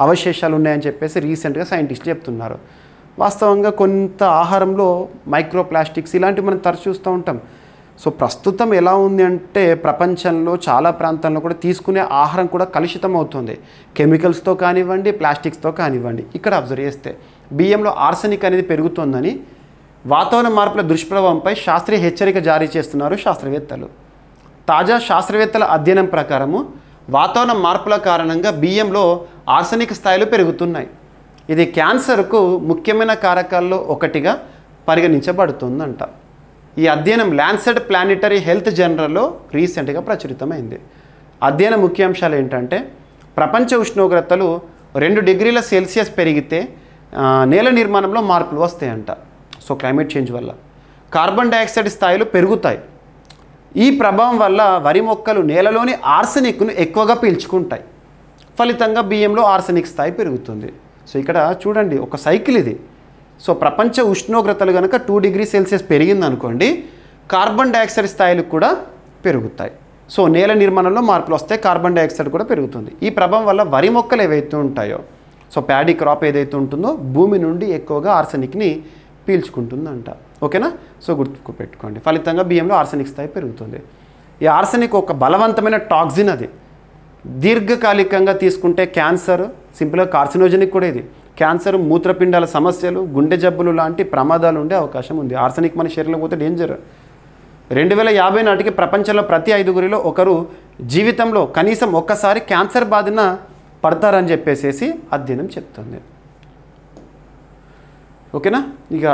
అవశేషాలు ఉన్నాయని చెప్పేసి రీసెంట్గా సైంటిస్టులు చెప్తున్నారు. వాస్తవంగా కొంత ఆహారంలో మైక్రో ప్లాస్టిక్స్ ఇలాంటివి మనం తరచూ చూస్తూ ఉంటాం. సో ప్రస్తుతం ఎలా ఉంది అంటే ప్రపంచంలో చాలా ప్రాంతాల్లో కూడా తీసుకునే ఆహారం కూడా కలుషితం అవుతుంది. కెమికల్స్తో కానివ్వండి, ప్లాస్టిక్స్తో కానివ్వండి. ఇక్కడ అబ్జర్వ్ చేస్తే బియ్యంలో ఆర్సెనిక్ అనేది పెరుగుతోందని వాతావరణ మార్పుల దుష్ప్రభావంపై శాస్త్రీయ హెచ్చరిక జారీ చేస్తున్నారు శాస్త్రవేత్తలు. తాజా శాస్త్రవేత్తల అధ్యయనం ప్రకారము వాతావరణ మార్పుల కారణంగా బియ్యంలో ఆర్సెనిక్ స్థాయిలు పెరుగుతున్నాయి. ఇది క్యాన్సర్కు ముఖ్యమైన కారకాల్లో ఒకటిగా పరిగణించబడుతుందంట. ఈ అధ్యయనం ల్యాన్సెట్ ప్లానిటరీ హెల్త్ జర్నల్లో రీసెంట్గా ప్రచురితమైంది. అధ్యయన ముఖ్యాంశాలు ఏంటంటే ప్రపంచ ఉష్ణోగ్రతలు 2 డిగ్రీల సెల్సియస్ పెరిగితే నేల నిర్మాణంలో మార్పులు వస్తాయంట. సో క్లైమేట్ చేంజ్ వల్ల కార్బన్ డైఆక్సైడ్ స్థాయిలు పెరుగుతాయి. ఈ ప్రభావం వల్ల వరి మొక్కలు నేలలోని ఆర్సెనిక్ను ఎక్కువగా పీల్చుకుంటాయి. ఫలితంగా బియ్యంలో ఆర్సెనిక్ స్థాయి పెరుగుతుంది. సో ఇక్కడ చూడండి ఒక సైకిల్ ఇది. సో ప్రపంచ ఉష్ణోగ్రతలు కనుక 2 డిగ్రీ సెల్సియస్ పెరిగిందనుకోండి, కార్బన్ డైఆక్సైడ్ స్థాయిలు కూడా పెరుగుతాయి. సో నేల నిర్మాణంలో మార్పులు వస్తే కార్బన్ డైఆక్సైడ్ కూడా పెరుగుతుంది. ఈ ప్రభావం వల్ల వరి మొక్కలు ఏవైతే ఉంటాయో, సో ప్యాడీ క్రాప్ ఏదైతే ఉంటుందో భూమి నుండి ఎక్కువగా ఆర్సెనిక్ని పీల్చుకుంటుందంట. ఓకేనా. సో గుర్తుకు పెట్టుకోండి. ఫలితంగా బియ్యంలో ఆర్సెనిక్ స్థాయి పెరుగుతుంది. ఈ ఆర్సెనిక్ ఒక బలవంతమైన టాక్సిన్. అది దీర్ఘకాలికంగా తీసుకుంటే క్యాన్సర్, సింపుల్గా కార్సినోజెనిక్ కూడా. ఇది క్యాన్సర్, మూత్రపిండాల సమస్యలు, గుండె జబ్బులు లాంటి ప్రమాదాలు ఉండే అవకాశం ఉంది. ఆర్సెనిక్ మన శరీరంలో పోతే డేంజర్. 2050 నాటికి ప్రపంచంలో ప్రతి 5గురిలో ఒకరు జీవితంలో కనీసం ఒక్కసారి క్యాన్సర్ బాధిన పడతారని చెప్పేసి అధ్యయనం చెప్తుంది. ఓకేనా. ఇక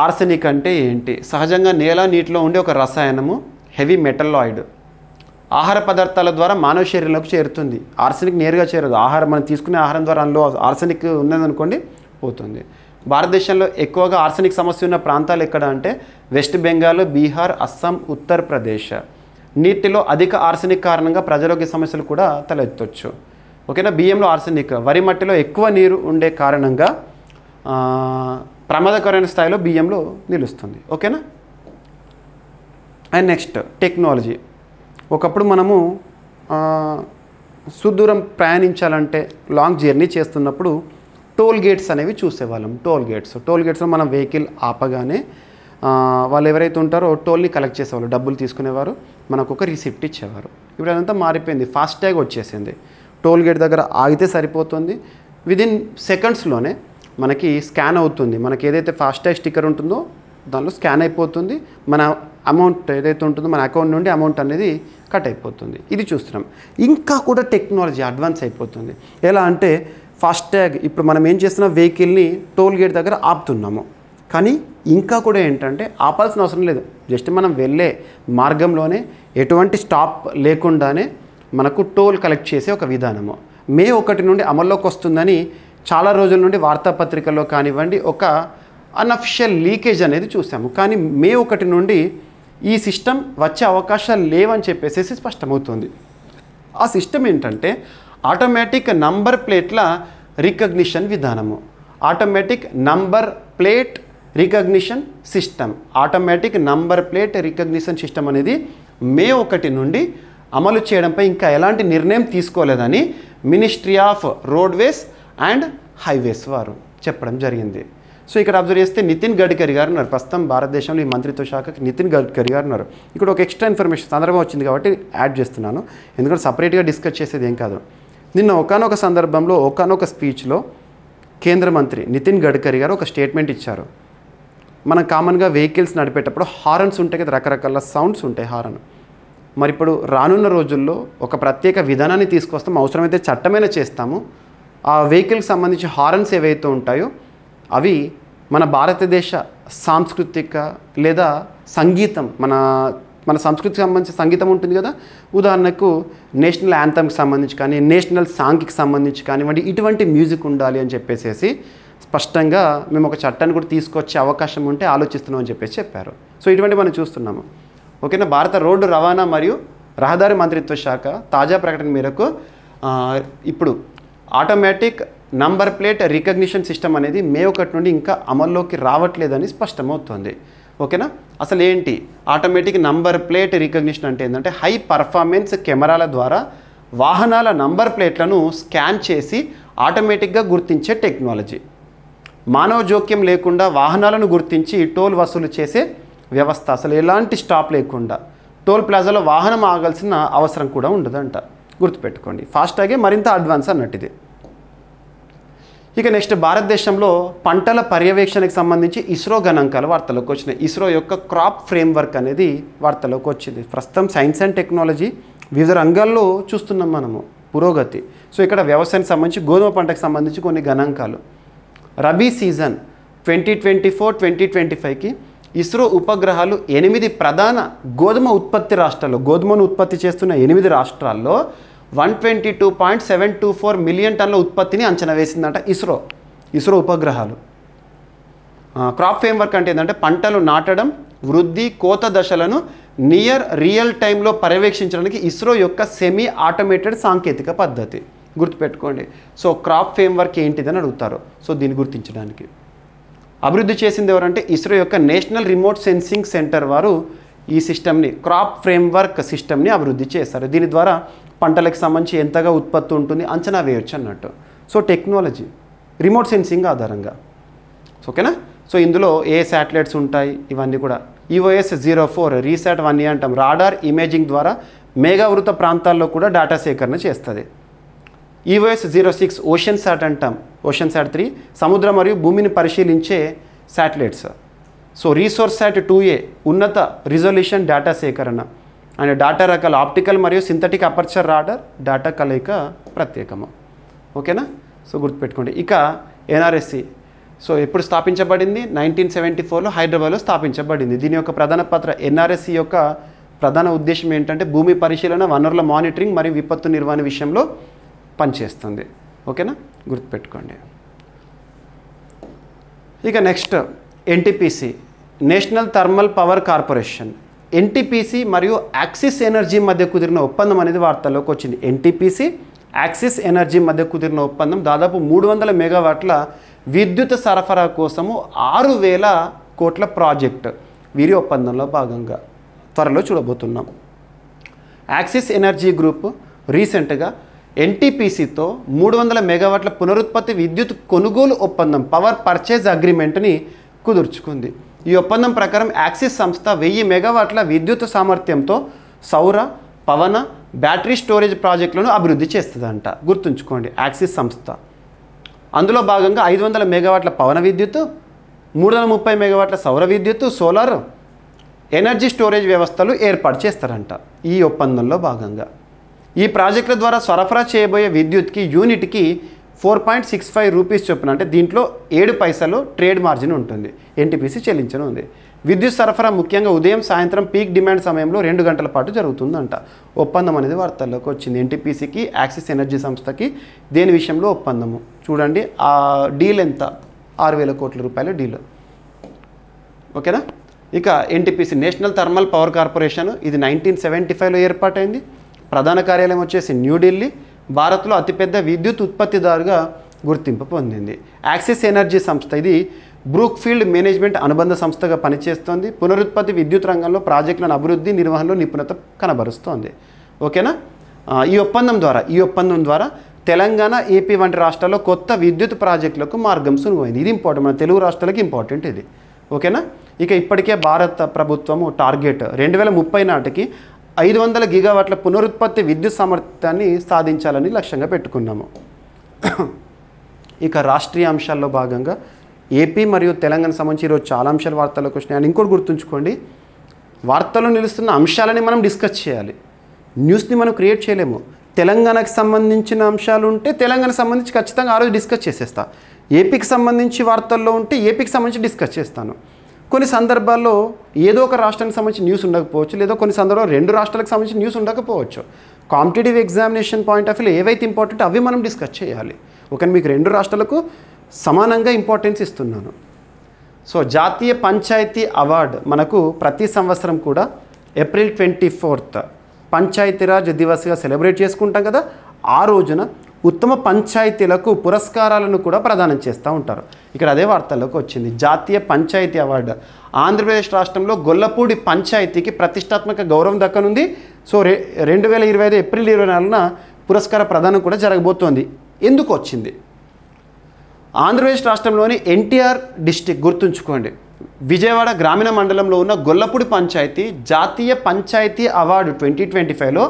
ఆర్సెనిక్ అంటే ఏంటి? సహజంగా నేల, నీటిలో ఉండే ఒక రసాయనము, హెవీ మెటలాయిడ్. ఆహార పదార్థాల ద్వారా మానవ శరీరంలోకి చేరుతుంది. ఆర్సెనిక్ నేరుగా చేరదు. మనం తీసుకునే ఆహారం ద్వారా అందులో ఆర్సెనిక్ ఉన్నదనుకోండి పోతుంది. భారతదేశంలో ఎక్కువగా ఆర్సెనిక్ సమస్య ఉన్న ప్రాంతాలు ఎక్కడ అంటే వెస్ట్ బెంగాల్, బీహార్, అస్సాం, ఉత్తరప్రదేశ్. నీటిలో అధిక ఆర్సెనిక్ కారణంగా ప్రజారోగ్య సమస్యలు కూడా తలెత్తవచ్చు. ఓకేనా. బియ్యంలో ఆర్సెనిక్, వరి మట్టిలో ఎక్కువ నీరు ఉండే కారణంగా ప్రమాదకరమైన స్థాయిలో బియ్యంలో నిలుస్తుంది. ఓకేనా. And next technology. ఒకప్పుడు మనము సుదూరం ప్రయాణించాలంటే లాంగ్ జర్నీ చేస్తున్నప్పుడు టోల్ గేట్స్ అనేవి చూసేవాళ్ళం. టోల్ గేట్స్లో మనం వెహికల్ ఆపగానే వాళ్ళు ఎవరైతే ఉంటారో టోల్ని కలెక్ట్ చేసేవాళ్ళు, డబ్బులు తీసుకునేవారు, మనకు ఒక రిసిప్ట్ ఇచ్చేవారు. ఇప్పుడు అదంతా మారిపోయింది. ఫాస్టాగ్ వచ్చేసింది. టోల్ గేట్ దగ్గర ఆగితే సరిపోతుంది, విదిన్ సెకండ్స్లోనే మనకి స్కాన్ అవుతుంది. మనకి ఏదైతే ఫాస్టాగ్ స్టిక్కర్ ఉంటుందో దానిలో స్కాన్ అయిపోతుంది. మన అమౌంట్ ఏదైతే ఉంటుందో మన అకౌంట్ నుండి అమౌంట్ అనేది కట్ అయిపోతుంది. ఇది చూస్తున్నాం. ఇంకా కూడా టెక్నాలజీ అడ్వాన్స్ అయిపోతుంది. ఎలా అంటే ఫాస్టాగ్ ఇప్పుడు మనం ఏం చేస్తున్నాం, వెహికల్ని టోల్ గేట్ దగ్గర ఆపుతున్నాము. కానీ ఇంకా కూడా ఏంటంటే ఆపాల్సిన అవసరం లేదు. జస్ట్ మనం వెళ్ళే మార్గంలోనే ఎటువంటి స్టాప్ లేకుండానే మనకు టోల్ కలెక్ట్ చేసే ఒక విధానము. మే 1 నుండి అమల్లోకి వస్తుందని చాలా రోజుల నుండి వార్తాపత్రికల్లో కానివ్వండి ఒక అన్అఫిషియల్ లీకేజ్ అనేది చూసాము. కానీ మే 1 నుండి ఈ సిస్టమ్ వచ్చే అవకాశాలు లేవని చెప్పేసి స్పష్టమవుతుంది. ఆ సిస్టమ్ ఏంటంటే ఆటోమేటిక్ నంబర్ ప్లేట్ల రికగ్నిషన్ విధానము. Automatic number plate recognition system. Automatic number plate recognition system అనేది మే 1 నుండి అమలు చేయడంపై ఇంకా ఎలాంటి నిర్ణయం తీసుకోలేదని ministry of roadways and highways వారు చెప్పడం జరిగింది. సో ఇక్కడ అబ్జర్వ్ చేస్తే నితిన్ గడ్కరీ గారు ఉన్నారు. ప్రస్తుతం భారతదేశంలో ఈ మంత్రిత్వ శాఖకి నితిన్ గడ్కరీ గారు ఉన్నారు. ఇక్కడ ఒక ఎక్స్ట్రా ఇన్ఫర్మేషన్ సందర్భం వచ్చింది కాబట్టి యాడ్ చేస్తున్నాను, ఎందుకంటే సపరేట్గా డిస్కస్ చేసేది ఏం కాదు. నిన్న ఒకానొక సందర్భంలో ఒకానొక స్పీచ్లో కేంద్ర మంత్రి నితిన్ గడ్కరీ గారు ఒక స్టేట్మెంట్ ఇచ్చారు. మనం కామన్గా వెహికల్స్ నడిపేటప్పుడు హారన్స్ ఉంటాయి కదా, రకరకాల సౌండ్స్ ఉంటాయి హారన్. మరి ఇప్పుడు రానున్న రోజుల్లో ఒక ప్రత్యేక విధానాన్ని తీసుకొస్తాం, అవసరమైతే చట్టమైనా చేస్తాము. ఆ వెహికల్కి సంబంధించి హారన్స్ ఏవైతే ఉంటాయో అవి మన భారతదేశ సాంస్కృతిక లేదా సంగీతం, మన సంస్కృతికి సంబంధించిన సంగీతం ఉంటుంది కదా, ఉదాహరణకు నేషనల్ యాంథమ్కి సంబంధించి కానీ నేషనల్ సాంగ్కి సంబంధించి కానివ్వండి, ఇటువంటి మ్యూజిక్ ఉండాలి అని చెప్పేసి స్పష్టంగా మేము ఒక చట్టాన్ని కూడా తీసుకొచ్చే అవకాశం ఉంటే ఆలోచిస్తున్నాం అని చెప్పేసి చెప్పారు. సో ఇటువంటి మనం చూస్తున్నాము. ఓకేనా. భారత రోడ్డు రవాణా మరియు రహదారి మంత్రిత్వ శాఖ తాజా ప్రకటన మేరకు ఇప్పుడు automatic number plate recognition system అనేది మే 1 నుండి ఇంకా అమల్లోకి రావట్లేదని స్పష్టమవుతుంది. ఓకేనా. అసలు ఏంటి ఆటోమేటిక్ నంబర్ ప్లేట్ రికగ్నిషన్ అంటే ఏంటంటే హై పర్ఫార్మెన్స్ కెమెరాల ద్వారా వాహనాల నంబర్ ప్లేట్లను స్కాన్ చేసి ఆటోమేటిక్గా గుర్తించే టెక్నాలజీ. మానవ జోక్యం లేకుండా వాహనాలను గుర్తించి టోల్ వసూలు చేసే వ్యవస్థ. అసలు ఎలాంటి స్టాప్ లేకుండా టోల్ ప్లాజాలో వాహనం ఆగాల్సిన అవసరం కూడా ఉండదంట. గుర్తుపెట్టుకోండి. ఫాస్టాగే మరింత అడ్వాన్స్ అన్నట్టు ఇది. ఇక నెక్స్ట్ భారతదేశంలో పంటల పర్యవేక్షణకు సంబంధించి ఇస్రో గణాంకాలు వార్తలోకి వచ్చినాయి. ఇస్రో యొక్క క్రాప్ ఫ్రేమ్వర్క్ అనేది వార్తలోకి వచ్చింది. ప్రస్తుతం సైన్స్ అండ్ టెక్నాలజీ వివిధ రంగాల్లో చూస్తున్నాం మనము పురోగతి. సో ఇక్కడ వ్యవసాయానికి సంబంధించి గోధుమ పంటకు సంబంధించి కొన్ని గణాంకాలు. రబీ సీజన్ 2024-2025కి ఇస్రో ఉపగ్రహాలు 8 ప్రధాన గోధుమ ఉత్పత్తి రాష్ట్రాల్లో, గోధుమను ఉత్పత్తి చేస్తున్న 8 రాష్ట్రాల్లో 122.724 మిలియన్ టన్నుల ఉత్పత్తిని అంచనా వేసిందంట ఇస్రో ఉపగ్రహాలు. క్రాప్ ఫ్రేమ్వర్క్ అంటే ఏంటంటే పంటలు నాటడం, వృద్ధి, కోత దశలను నియర్ రియల్ టైంలో పర్యవేక్షించడానికి ఇస్రో యొక్క సెమీ ఆటోమేటెడ్ సాంకేతిక పద్ధతి. గుర్తుపెట్టుకోండి. సో క్రాప్ ఫ్రేమ్వర్క్ ఏంటిదని అడుగుతారు. సో దీన్ని గుర్తించడానికి అభివృద్ధి చేసింది ఎవరంటే ఇస్రో యొక్క నేషనల్ రిమోట్ సెన్సింగ్ సెంటర్ వారు ఈ సిస్టమ్ని, క్రాప్ ఫ్రేమ్వర్క్ సిస్టమ్ని అభివృద్ధి చేశారు. దీని ద్వారా పంటలకు సంబంధించి ఎంతగా ఉత్పత్తి ఉంటుంది అంచనా వేయొచ్చు అన్నట్టు. సో టెక్నాలజీ రిమోట్ సెన్సింగ్ ఆధారంగా. ఓకేనా. సో ఇందులో ఏ శాటిలైట్స్ ఉంటాయి ఇవన్నీ కూడా. EOS 04 రీసాట్ 1A అంటాం. రాడార్ ఇమేజింగ్ ద్వారా మేఘావృత ప్రాంతాల్లో కూడా డేటా సేకరణ చేస్తుంది. EOS 06 ఓషన్ శాట్ అంటాం. ఓషన్ శాట్ 3 సముద్ర మరియు భూమిని పరిశీలించే satellites. So resource SAT 2A ఉన్నత రిజల్యూషన్ డేటా సేకరణ అండ్ డేటా రకాల ఆప్టికల్ మరియు సింథటిక్ అపర్చర్ రాడార్ డేటా కలయిక ప్రత్యేకము. ఓకేనా. సో గుర్తుపెట్టుకోండి. ఇక NRSC సో ఎప్పుడు స్థాపించబడింది? 1974లో హైదరాబాద్లో స్థాపించబడింది. దీని యొక్క ప్రధాన పాత్ర NRSC యొక్క ప్రధాన ఉద్దేశం ఏంటంటే భూమి పరిశీలన, వనరుల మానిటరింగ్ మరియు విపత్తు నిర్వహణ విషయంలో పనిచేస్తుంది. ఓకేనా. గుర్తుపెట్టుకోండి. ఇక next NTPC national thermal power corporation. NTPC మరియు యాక్సిస్ ఎనర్జీ మధ్య కుదిరిన ఒప్పందం అనేది వార్తల్లోకి వచ్చింది. NTPC యాక్సిస్ ఎనర్జీ మధ్య కుదిరిన ఒప్పందం దాదాపు 300 మెగావాట్ల విద్యుత్ సరఫరా కోసము 6,000 కోట్ల ప్రాజెక్ట్. వీరి ఒప్పందంలో భాగంగా త్వరలో చూడబోతున్నాం. యాక్సిస్ ఎనర్జీ గ్రూప్ రీసెంట్గా NTPCతో 300 మెగావాట్ల పునరుత్పత్తి విద్యుత్ కొనుగోలు ఒప్పందం, పవర్ పర్చేజ్ అగ్రిమెంట్ని కుదుర్చుకుంది. ఈ ఒప్పందం ప్రకారం యాక్సిస్ సంస్థ 1000 మెగావాట్ల విద్యుత్ సామర్థ్యంతో సౌర, పవన, బ్యాటరీ స్టోరేజ్ ప్రాజెక్టులను అభివృద్ధి చేస్తుందంట. గుర్తుంచుకోండి. యాక్సిస్ సంస్థ అందులో భాగంగా 500 మెగావాట్ల పవన విద్యుత్, 330 మెగావాట్ల సౌర విద్యుత్, సోలార్ ఎనర్జీ స్టోరేజ్ వ్యవస్థలు ఏర్పాటు చేస్తారంట ఈ ఒప్పందంలో భాగంగా. ఈ ప్రాజెక్టుల ద్వారా సరఫరా చేయబోయే విద్యుత్కి యూనిట్కి 4.65 రూపీస్ చొప్పున, అంటే దీంట్లో 7 పైసలు ట్రేడ్ మార్జిన్ ఉంటుంది. NTPC చెల్లించనుంది. విద్యుత్ సరఫరా ముఖ్యంగా ఉదయం సాయంత్రం పీక్ డిమాండ్ సమయంలో 2 గంటల పాటు జరుగుతుందంట. ఒప్పందం అనేది వార్తల్లోకి వచ్చింది. ఎన్టీపీసీకి యాక్సిస్ ఎనర్జీ సంస్థకి దేని విషయంలో ఒప్పందము చూడండి. ఆ డీల్ ఎంత? 6,000 కోట్ల రూపాయల డీల్. ఓకేనా. ఇక NTPC national thermal power corporation ఇది 1975లో ఏర్పాటైంది. ప్రధాన కార్యాలయం వచ్చేసి న్యూఢిల్లీ. భారత్లో అతిపెద్ద విద్యుత్ ఉత్పత్తిదారుగా గుర్తింపు పొందింది. యాక్సిస్ ఎనర్జీ సంస్థ ఇది బ్రూక్ఫీల్డ్ మేనేజ్మెంట్ అనుబంధ సంస్థగా పనిచేస్తోంది. పునరుత్పత్తి విద్యుత్ రంగంలో ప్రాజెక్టులను అభివృద్ధి నిర్వహణలో నిపుణత కనబరుస్తోంది. ఓకేనా. ఈ ఒప్పందం ద్వారా తెలంగాణ, ఏపీ వంటి రాష్ట్రాల్లో కొత్త విద్యుత్ ప్రాజెక్టులకు మార్గం సులువైంది. ఇది ఇంపార్టెంట్, మన తెలుగు రాష్ట్రాలకి ఇంపార్టెంట్ ఇది. ఓకేనా. ఇక ఇప్పటికే భారత ప్రభుత్వము టార్గెట్ 2030 నాటికి 500 గిగావాట్ల పునరుత్పత్తి విద్యుత్ సామర్థ్యాన్ని సాధించాలని లక్ష్యంగా పెట్టుకున్నాము. ఇక రాష్ట్రీయ అంశాల్లో భాగంగా ఏపీ మరియు తెలంగాణ సంబంధించి ఈరోజు చాలా అంశాలు వార్తల్లోకి వచ్చినాయి. అని ఇంకోటి గుర్తుంచుకోండి, వార్తల్లో నిలుస్తున్న అంశాలని మనం డిస్కస్ చేయాలి. న్యూస్ని మనం క్రియేట్ చేయలేము. తెలంగాణకు సంబంధించిన అంశాలు ఉంటే తెలంగాణకు సంబంధించి ఖచ్చితంగా ఆ రోజు డిస్కస్ చేసేస్తా. ఏపీకి సంబంధించి వార్తల్లో ఉంటే ఏపీకి సంబంధించి డిస్కస్ చేస్తాను. కొన్ని సందర్భాల్లో ఏదో ఒక రాష్ట్రానికి సంబంధించి న్యూస్ ఉండకపోవచ్చు, లేదా కొన్ని సందర్భాల్లో 2 రాష్ట్రాలకు సంబంధించి న్యూస్ ఉండకపోవచ్చు. కాంపిటేటివ్ ఎగ్జామినేషన్ పాయింట్ ఆఫ్ వ్యూలో ఏవైతే ఇంపార్టెంట్ అవి మనం డిస్కస్ చేయాలి. ఓకే, మీకు 2 రాష్ట్రాలకు సమానంగా ఇంపార్టెన్స్ ఇస్తున్నాను. సో జాతీయ పంచాయతీ అవార్డు మనకు ప్రతి సంవత్సరం కూడా ఏప్రిల్ 24 పంచాయతీరాజ్ దివస్గా సెలబ్రేట్ చేసుకుంటాం కదా. ఆ రోజున ఉత్తమ పంచాయతీలకు పురస్కారాలను కూడా ప్రదానం చేస్తూ ఉంటారు. ఇక్కడ అదే వార్తల్లోకి వచ్చింది. జాతీయ పంచాయతీ అవార్డు ఆంధ్రప్రదేశ్ రాష్ట్రంలో గొల్లపూడి పంచాయతీకి ప్రతిష్టాత్మక గౌరవం దక్కనుంది. సో 2025 ఏప్రిల్ 24న పురస్కార ప్రదానం కూడా జరగబోతోంది. ఎందుకు వచ్చింది? ఆంధ్రప్రదేశ్ రాష్ట్రంలోని ఎన్టీఆర్ డిస్టిక్ గుర్తుంచుకోండి, విజయవాడ గ్రామీణ మండలంలో ఉన్న గొల్లపూడి పంచాయతీ జాతీయ పంచాయతీ అవార్డు 2025లో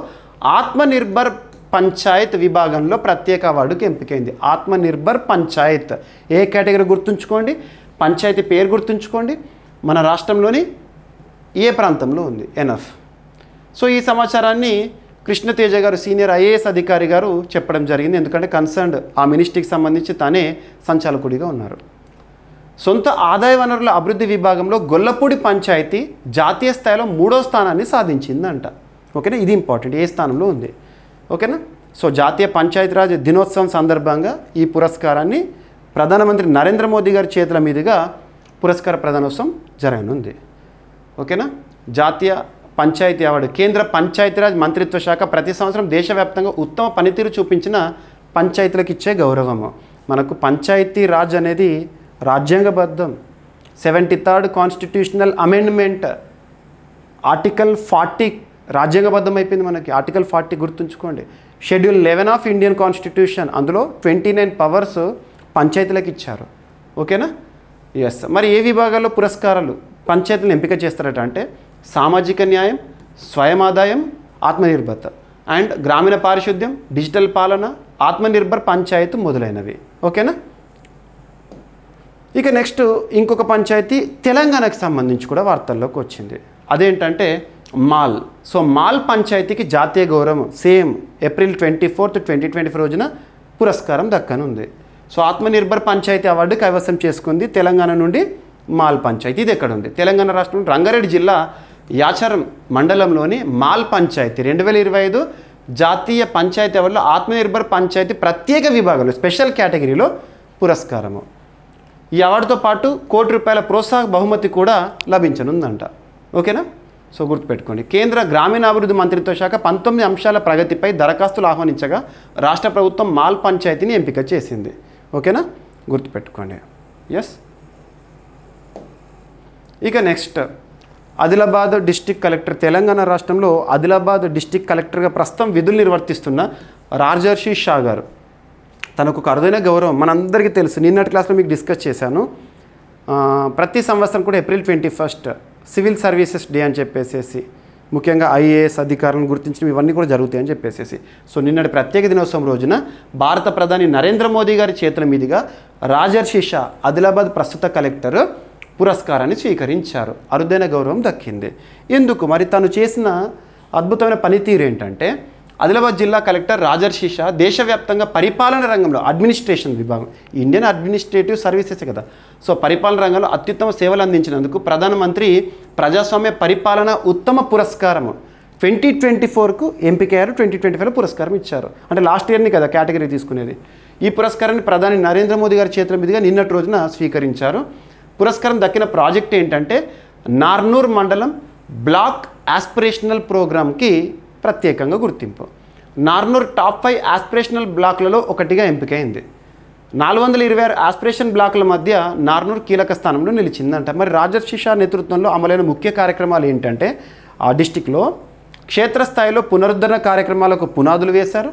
ఆత్మనిర్భర్ పంచాయత్ విభాగంలో ప్రత్యేక అవార్డుకి ఎంపికైంది. ఆత్మనిర్భర్ పంచాయత్ ఏ కేటగిరీ గుర్తుంచుకోండి, పంచాయతీ పేరు గుర్తుంచుకోండి, మన రాష్ట్రంలోని ఏ ప్రాంతంలో ఉంది, ఎనఫ్. సో ఈ సమాచారాన్ని కృష్ణతేజ గారు సీనియర్ ఐఏఎస్ అధికారి గారు చెప్పడం జరిగింది. ఎందుకంటే కన్సర్న్డ్ ఆ మినిస్ట్రీకి సంబంధించి తానే సంచాలకుడిగా ఉన్నారు. సొంత ఆదాయ వనరుల అభివృద్ధి విభాగంలో గొల్లపూడి పంచాయతీ జాతీయ స్థాయిలో 3వ స్థానాన్ని సాధించిందంట. ఓకేనా, ఇది ఇంపార్టెంట్, ఏ స్థానంలో ఉంది. ఓకేనా. సో జాతీయ పంచాయతీరాజ్ దినోత్సవం సందర్భంగా ఈ పురస్కారాన్ని ప్రధానమంత్రి నరేంద్ర మోదీ గారి చేతుల మీదుగా పురస్కార ప్రదానోత్సవం జరగనుంది. ఓకేనా. జాతీయ పంచాయతీ అవార్డు కేంద్ర పంచాయతీరాజ్ మంత్రిత్వ శాఖ ప్రతి సంవత్సరం దేశవ్యాప్తంగా ఉత్తమ పనితీరు చూపించిన పంచాయతీలకు ఇచ్చే గౌరవము. మనకు పంచాయతీ రాజ్ అనేది రాజ్యాంగబద్ధం. 73rd కాన్స్టిట్యూషనల్ అమెండ్మెంట్ ఆర్టికల్ 40 రాజ్యాంగబద్ధం అయిపోయింది మనకి. ఆర్టికల్ 40 గుర్తుంచుకోండి. షెడ్యూల్ 11 ఆఫ్ ఇండియన్ కాన్స్టిట్యూషన్, అందులో 29 పవర్స్ పంచాయతీలకు ఇచ్చారు. ఓకేనా. ఎస్. మరి ఏ విభాగాల్లో పురస్కారాలు పంచాయతీలను ఎంపిక చేస్తారట అంటే సామాజిక న్యాయం, స్వయం ఆదాయం, ఆత్మనిర్భరత అండ్ గ్రామీణ పారిశుద్ధ్యం, డిజిటల్ పాలన, ఆత్మనిర్భర్ పంచాయత్ మొదలైనవి. ఓకేనా. ఇక నెక్స్ట్ ఇంకొక పంచాయతీ తెలంగాణకు సంబంధించి కూడా వార్తల్లోకి వచ్చింది. అదేంటంటే మాల్. సో మాల్ పంచాయతీకి జాతీయ గౌరవం సేమ్ ఏప్రిల్ 24, 2024 రోజున పురస్కారం దక్కనుంది. సో ఆత్మనిర్భర్ పంచాయతీ అవార్డు కైవసం చేసుకుంది తెలంగాణ నుండి మాల్ పంచాయతీ. ఇది ఎక్కడ ఉంది? తెలంగాణ రాష్ట్రం రంగారెడ్డి జిల్లా యాచారం మండలంలోని మాల్ పంచాయతీ 2025 జాతీయ పంచాయతీ అవార్డులో ఆత్మనిర్భర్ పంచాయతీ ప్రత్యేక విభాగంలో స్పెషల్ కేటగిరీలో పురస్కారము. ఈ అవార్డుతో పాటు ₹1,00,00,000 ప్రోత్సాహక బహుమతి కూడా లభించనుందంట. ఓకేనా. సో గుర్తుపెట్టుకోండి. కేంద్ర గ్రామీణాభివృద్ధి మంత్రిత్వ శాఖ 19 అంశాల ప్రగతిపై దరఖాస్తులు ఆహ్వానించగా రాష్ట్ర ప్రభుత్వం మాల్ పంచాయతీని ఎంపిక చేసింది. ఓకేనా, గుర్తుపెట్టుకోండి. ఎస్. ఇక next Adilabad district collector. Telangana రాష్ట్రంలో ఆదిలాబాద్ డిస్టిక్ కలెక్టర్గా ప్రస్తుతం విధులు నిర్వర్తిస్తున్న రాజర్షి షా గారు, తనకు ఒక అరుదైన గౌరవం మనందరికీ తెలుసు. నిన్నటి క్లాస్లో మీకు డిస్కస్ చేశాను. ప్రతి సంవత్సరం కూడా ఏప్రిల్ 21 సివిల్ సర్వీసెస్ డే అని చెప్పేసి, ముఖ్యంగా ఐఏఎస్ అధికారులను గుర్తించడం ఇవన్నీ కూడా జరుగుతాయని చెప్పేసి. సో నిన్నటి ప్రత్యేక దినోత్సవం రోజున భారత ప్రధాని నరేంద్ర మోదీ గారి చేతుల మీదుగా రాజర్షి షా ఆదిలాబాద్ ప్రస్తుత కలెక్టర్ పురస్కారాన్ని స్వీకరించారు. అరుదైన గౌరవం దక్కింది. ఎందుకు? మరి తను చేసిన అద్భుతమైన పనితీరు ఏంటంటే ఆదిలాబాద్ జిల్లా కలెక్టర్ రాజర్షి షా దేశవ్యాప్తంగా పరిపాలన రంగంలో అడ్మినిస్ట్రేషన్ విభాగం, ఇండియన్ అడ్మినిస్ట్రేటివ్ సర్వీసెస్ కదా, సో పరిపాలన రంగంలో అత్యుత్తమ సేవలు అందించినందుకు ప్రధానమంత్రి ప్రజాస్వామ్య పరిపాలన ఉత్తమ పురస్కారం 2024కు ఎంపికయ్యారు. 2025లో పురస్కారం ఇచ్చారు. అంటే లాస్ట్ ఇయర్ని కదా కేటగిరీ తీసుకునేది. ఈ పురస్కారాన్ని ప్రధాని నరేంద్ర మోదీ గారి చేతుల మీదుగా నిన్నటి రోజున స్వీకరించారు. పురస్కారం దక్కిన ప్రాజెక్ట్ ఏంటంటే నార్నూర్ మండలం బ్లాక్ ఆస్పిరేషనల్ ప్రోగ్రామ్కి ప్రత్యేకంగా గుర్తింపు. నార్నూర్ టాప్ 5 ఆస్పిరేషనల్ బ్లాక్లలో ఒకటిగా ఎంపికైంది. 426 ఆస్పిరేషన్ బ్లాకుల మధ్య నార్నూర్ కీలక స్థానంలో నిలిచిందంట. మరి రాజర్షి షా నేతృత్వంలో అమలైన ముఖ్య కార్యక్రమాలు ఏంటంటే ఆ డిస్టిక్లో క్షేత్రస్థాయిలో పునరుద్ధరణ కార్యక్రమాలకు పునాదులు వేశారు,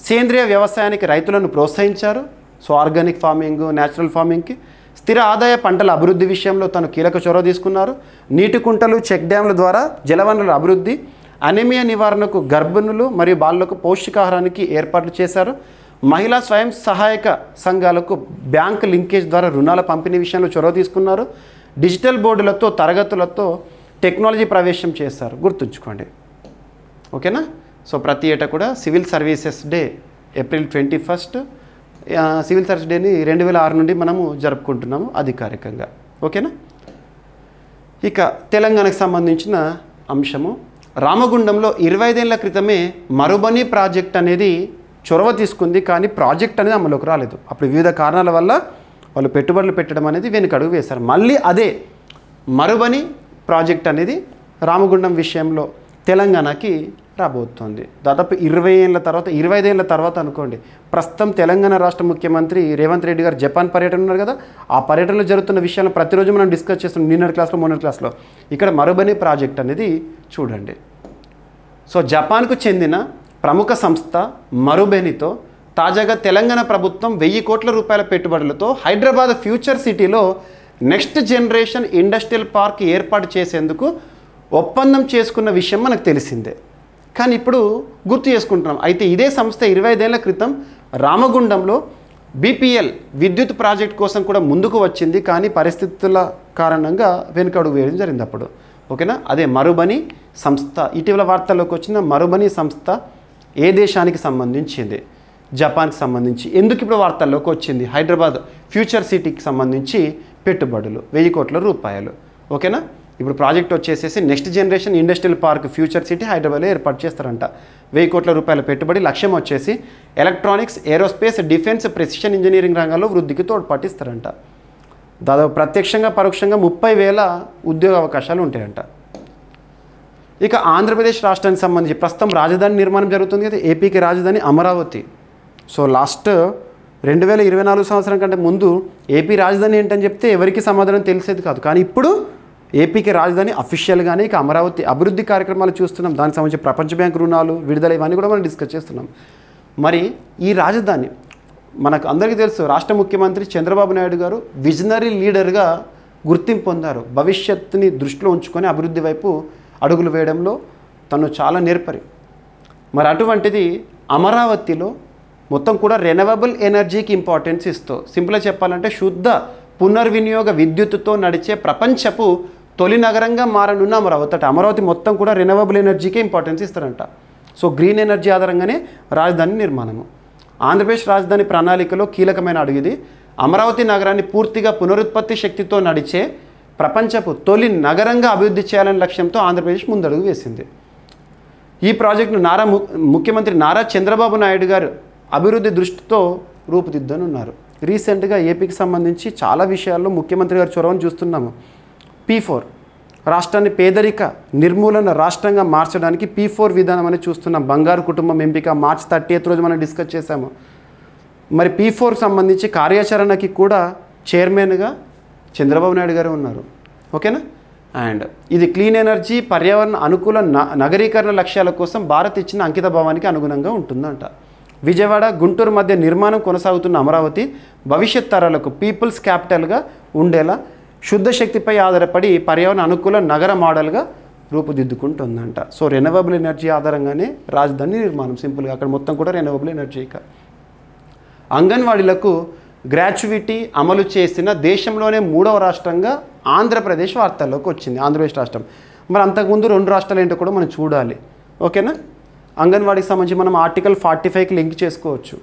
సేంద్రియ వ్యవసాయానికి రైతులను ప్రోత్సహించారు, సో ఆర్గానిక్ ఫార్మింగ్, న్యాచురల్ ఫార్మింగ్కి, స్థిర ఆదాయ పంటల అభివృద్ధి విషయంలో తను కీలక చొరవ తీసుకున్నారు. నీటి కుంటలు, చెక్ డ్యాంల ద్వారా జలవనరుల అభివృద్ధి, అనీమియా నివారణకు గర్భిణులు మరియు బాలలకు పౌష్టికాహారానికి ఏర్పాట్లు చేశారు. మహిళా స్వయం సహాయక సంఘాలకు బ్యాంక్ లింకేజ్ ద్వారా రుణాల పంపిణీ విషయంలో చొరవ తీసుకున్నారు. డిజిటల్ బోర్డులతో తరగతులతో టెక్నాలజీ ప్రవేశం చేశారు. గుర్తుంచుకోండి, ఓకేనా. సో ప్రతి ఏటా కూడా civil services day April 21 civil service డేని 2006 నుండి మనము జరుపుకుంటున్నాము అధికారికంగా, ఓకేనా. ఇక తెలంగాణకు సంబంధించిన అంశము, రామగుండంలో 25 ఏళ్ల క్రితమే మరుబని ప్రాజెక్ట్ అనేది చొరవ తీసుకుంది, కానీ ప్రాజెక్ట్ అనేది అమలులోకి రాలేదు. అప్పుడు వివిధ కారణాల వల్ల వాళ్ళు పెట్టుబడులు పెట్టడం అనేది వెనుకడుగు వేశారు. మళ్ళీ అదే మరుబని ప్రాజెక్ట్ అనేది రామగుండం విషయంలో తెలంగాణకి రాబోతోంది. దాదాపు 25 ఏళ్ళ తర్వాత అనుకోండి. ప్రస్తుతం తెలంగాణ రాష్ట్ర ముఖ్యమంత్రి రేవంత్ రెడ్డి గారు జపాన్ పర్యటన ఉన్నారు కదా, ఆ పర్యటనలో జరుగుతున్న విషయాలను ప్రతిరోజు మనం డిస్కస్ చేస్తున్నాం. నిన్నటి క్లాస్లో, మొన్నటి క్లాస్లో. ఇక్కడ మరుబని ప్రాజెక్ట్ అనేది చూడండి. సో జపాన్కు చెందిన ప్రముఖ సంస్థ మరుబెనితో తాజాగా తెలంగాణ ప్రభుత్వం 1000 కోట్ల రూపాయల పెట్టుబడులతో హైదరాబాద్ ఫ్యూచర్ సిటీలో నెక్స్ట్ జనరేషన్ ఇండస్ట్రియల్ పార్క్ ఏర్పాటు చేసేందుకు ఒప్పందం చేసుకున్న విషయం మనకు తెలిసిందే. కానీ ఇప్పుడు గుర్తు చేసుకుంటున్నాం. అయితే ఇదే సంస్థ 25 ఏళ్ల క్రితం రామగుండంలో బీపీఎల్ విద్యుత్ ప్రాజెక్ట్ కోసం కూడా ముందుకు వచ్చింది, కానీ పరిస్థితుల కారణంగా వెనుకడుగు వేయడం జరిగింది అప్పుడు, ఓకేనా. అదే మరుబని సంస్థ. ఇటీవల వార్తల్లోకి వచ్చిన మరుబని సంస్థ ఏ దేశానికి సంబంధించింది? జపాన్కి సంబంధించి. ఎందుకు ఇప్పుడు వార్తల్లోకి వచ్చింది? హైదరాబాద్ ఫ్యూచర్ సిటీకి సంబంధించి పెట్టుబడులు 1000 కోట్ల రూపాయలు, ఓకేనా. ఇప్పుడు ప్రాజెక్ట్ వచ్చేసేసి next generation industrial park future city హైదరాబాద్లో ఏర్పాటు చేస్తారంట. 1000 కోట్ల రూపాయల పెట్టుబడి. లక్ష్యం వచ్చేసి electronics, aerospace, defence, precision engineering రంగాల్లో వృద్ధికి తోడ్పాటిస్తారంట. దాదాపు ప్రత్యక్షంగా పరోక్షంగా 30,000 ఉద్యోగ అవకాశాలు ఉంటాయంట. ఇక ఆంధ్రప్రదేశ్ రాష్ట్రానికి సంబంధించి ప్రస్తుతం రాజధాని నిర్మాణం జరుగుతుంది కదా, ఏపీకి రాజధాని అమరావతి. సో లాస్ట్ 2024 సంవత్సరం కంటే ముందు ఏపీ రాజధాని ఏంటని చెప్తే ఎవరికి సమాధానం తెలిసేది కాదు. కానీ ఇప్పుడు ఏపీకి రాజధాని అఫీషియల్గానే ఇక అమరావతి. అభివృద్ధి కార్యక్రమాలు చూస్తున్నాం, దానికి సంబంధించి ప్రపంచ బ్యాంక్ రుణాలు విడుదల ఇవన్నీ కూడా మనం డిస్కస్ చేస్తున్నాం. మరి ఈ రాజధాని మనకు అందరికీ తెలుసు, రాష్ట్ర ముఖ్యమంత్రి చంద్రబాబు నాయుడు గారు విజనరీ లీడర్గా గుర్తింపు పొందారు. భవిష్యత్తుని దృష్టిలో ఉంచుకొని అభివృద్ధి వైపు అడుగులు వేయడంలో తను చాలా నేర్పరి. మరి అటువంటిది అమరావతిలో మొత్తం కూడా రెన్యూవబుల్ ఎనర్జీకి ఇంపార్టెన్స్ ఇస్తూ, సింపుల్గా చెప్పాలంటే శుద్ధ పునర్వినియోగ విద్యుత్తుతో నడిచే ప్రపంచపు తొలి నగరంగా మారనున్న అమరావతి. అమరావతి మొత్తం కూడా రెన్యూవబుల్ ఎనర్జీకే ఇంపార్టెన్స్ ఇస్తారంట. సో గ్రీన్ ఎనర్జీ ఆధారంగానే రాజధాని నిర్మాణము. ఆంధ్రప్రదేశ్ రాజధాని ప్రణాళికలో కీలకమైన అడుగు ఇది. అమరావతి నగరాన్ని పూర్తిగా పునరుత్పత్తి శక్తితో నడిచే ప్రపంచపు తొలి నగరంగా అభివృద్ధి చేయాలనే లక్ష్యంతో ఆంధ్రప్రదేశ్ ముందడుగు వేసింది. ఈ ప్రాజెక్టును ముఖ్యమంత్రి నారా చంద్రబాబు నాయుడు గారు అభివృద్ధి దృష్టితో రూపుదిద్దనున్నారు. రీసెంట్గా ఏపీకి సంబంధించి చాలా విషయాల్లో ముఖ్యమంత్రి గారి చొరవను చూస్తున్నాము. P4 రాష్ట్రాన్ని పేదరిక నిర్మూలన రాష్ట్రంగా మార్చడానికి P4 విధానం అనేది చూస్తున్నాం. బంగారు కుటుంబం ఎంపిక March 30th రోజు మనం డిస్కస్ చేశాము. మరి P4కి సంబంధించి కార్యాచరణకి కూడా చైర్మన్గా చంద్రబాబు నాయుడు గారు ఉన్నారు, ఓకేనా. అండ్ ఇది క్లీన్ ఎనర్జీ, పర్యావరణ అనుకూల నగరీకరణ లక్ష్యాల కోసం భారత్ ఇచ్చిన అంకిత భావానికి అనుగుణంగా ఉంటుందంట. విజయవాడ, గుంటూరు మధ్య నిర్మాణం కొనసాగుతున్న అమరావతి భవిష్యత్ తరాలకు పీపుల్స్ క్యాపిటల్గా ఉండేలా శుద్ధ శక్తిపై ఆధారపడి పర్యావరణ అనుకూల నగర మోడల్గా రూపుదిద్దుకుంటుందంట. సో రెన్యూవబుల్ ఎనర్జీ ఆధారంగానే రాజధాని నిర్మాణం. సింపుల్గా అక్కడ మొత్తం కూడా రెన్యూవబుల్ ఎనర్జీ. ఇక అంగన్వాడీలకు గ్రాట్యుయిటీ అమలు చేసిన దేశంలోనే 3వ రాష్ట్రంగా ఆంధ్రప్రదేశ్ వార్తల్లోకి వచ్చింది. ఆంధ్రప్రదేశ్ రాష్ట్రం. మరి అంతకుముందు 2 రాష్ట్రాలు ఏంటో కూడా మనం చూడాలి, ఓకేనా. అంగన్వాడీకి సంబంధించి మనం ఆర్టికల్ 45కి లింక్ చేసుకోవచ్చు.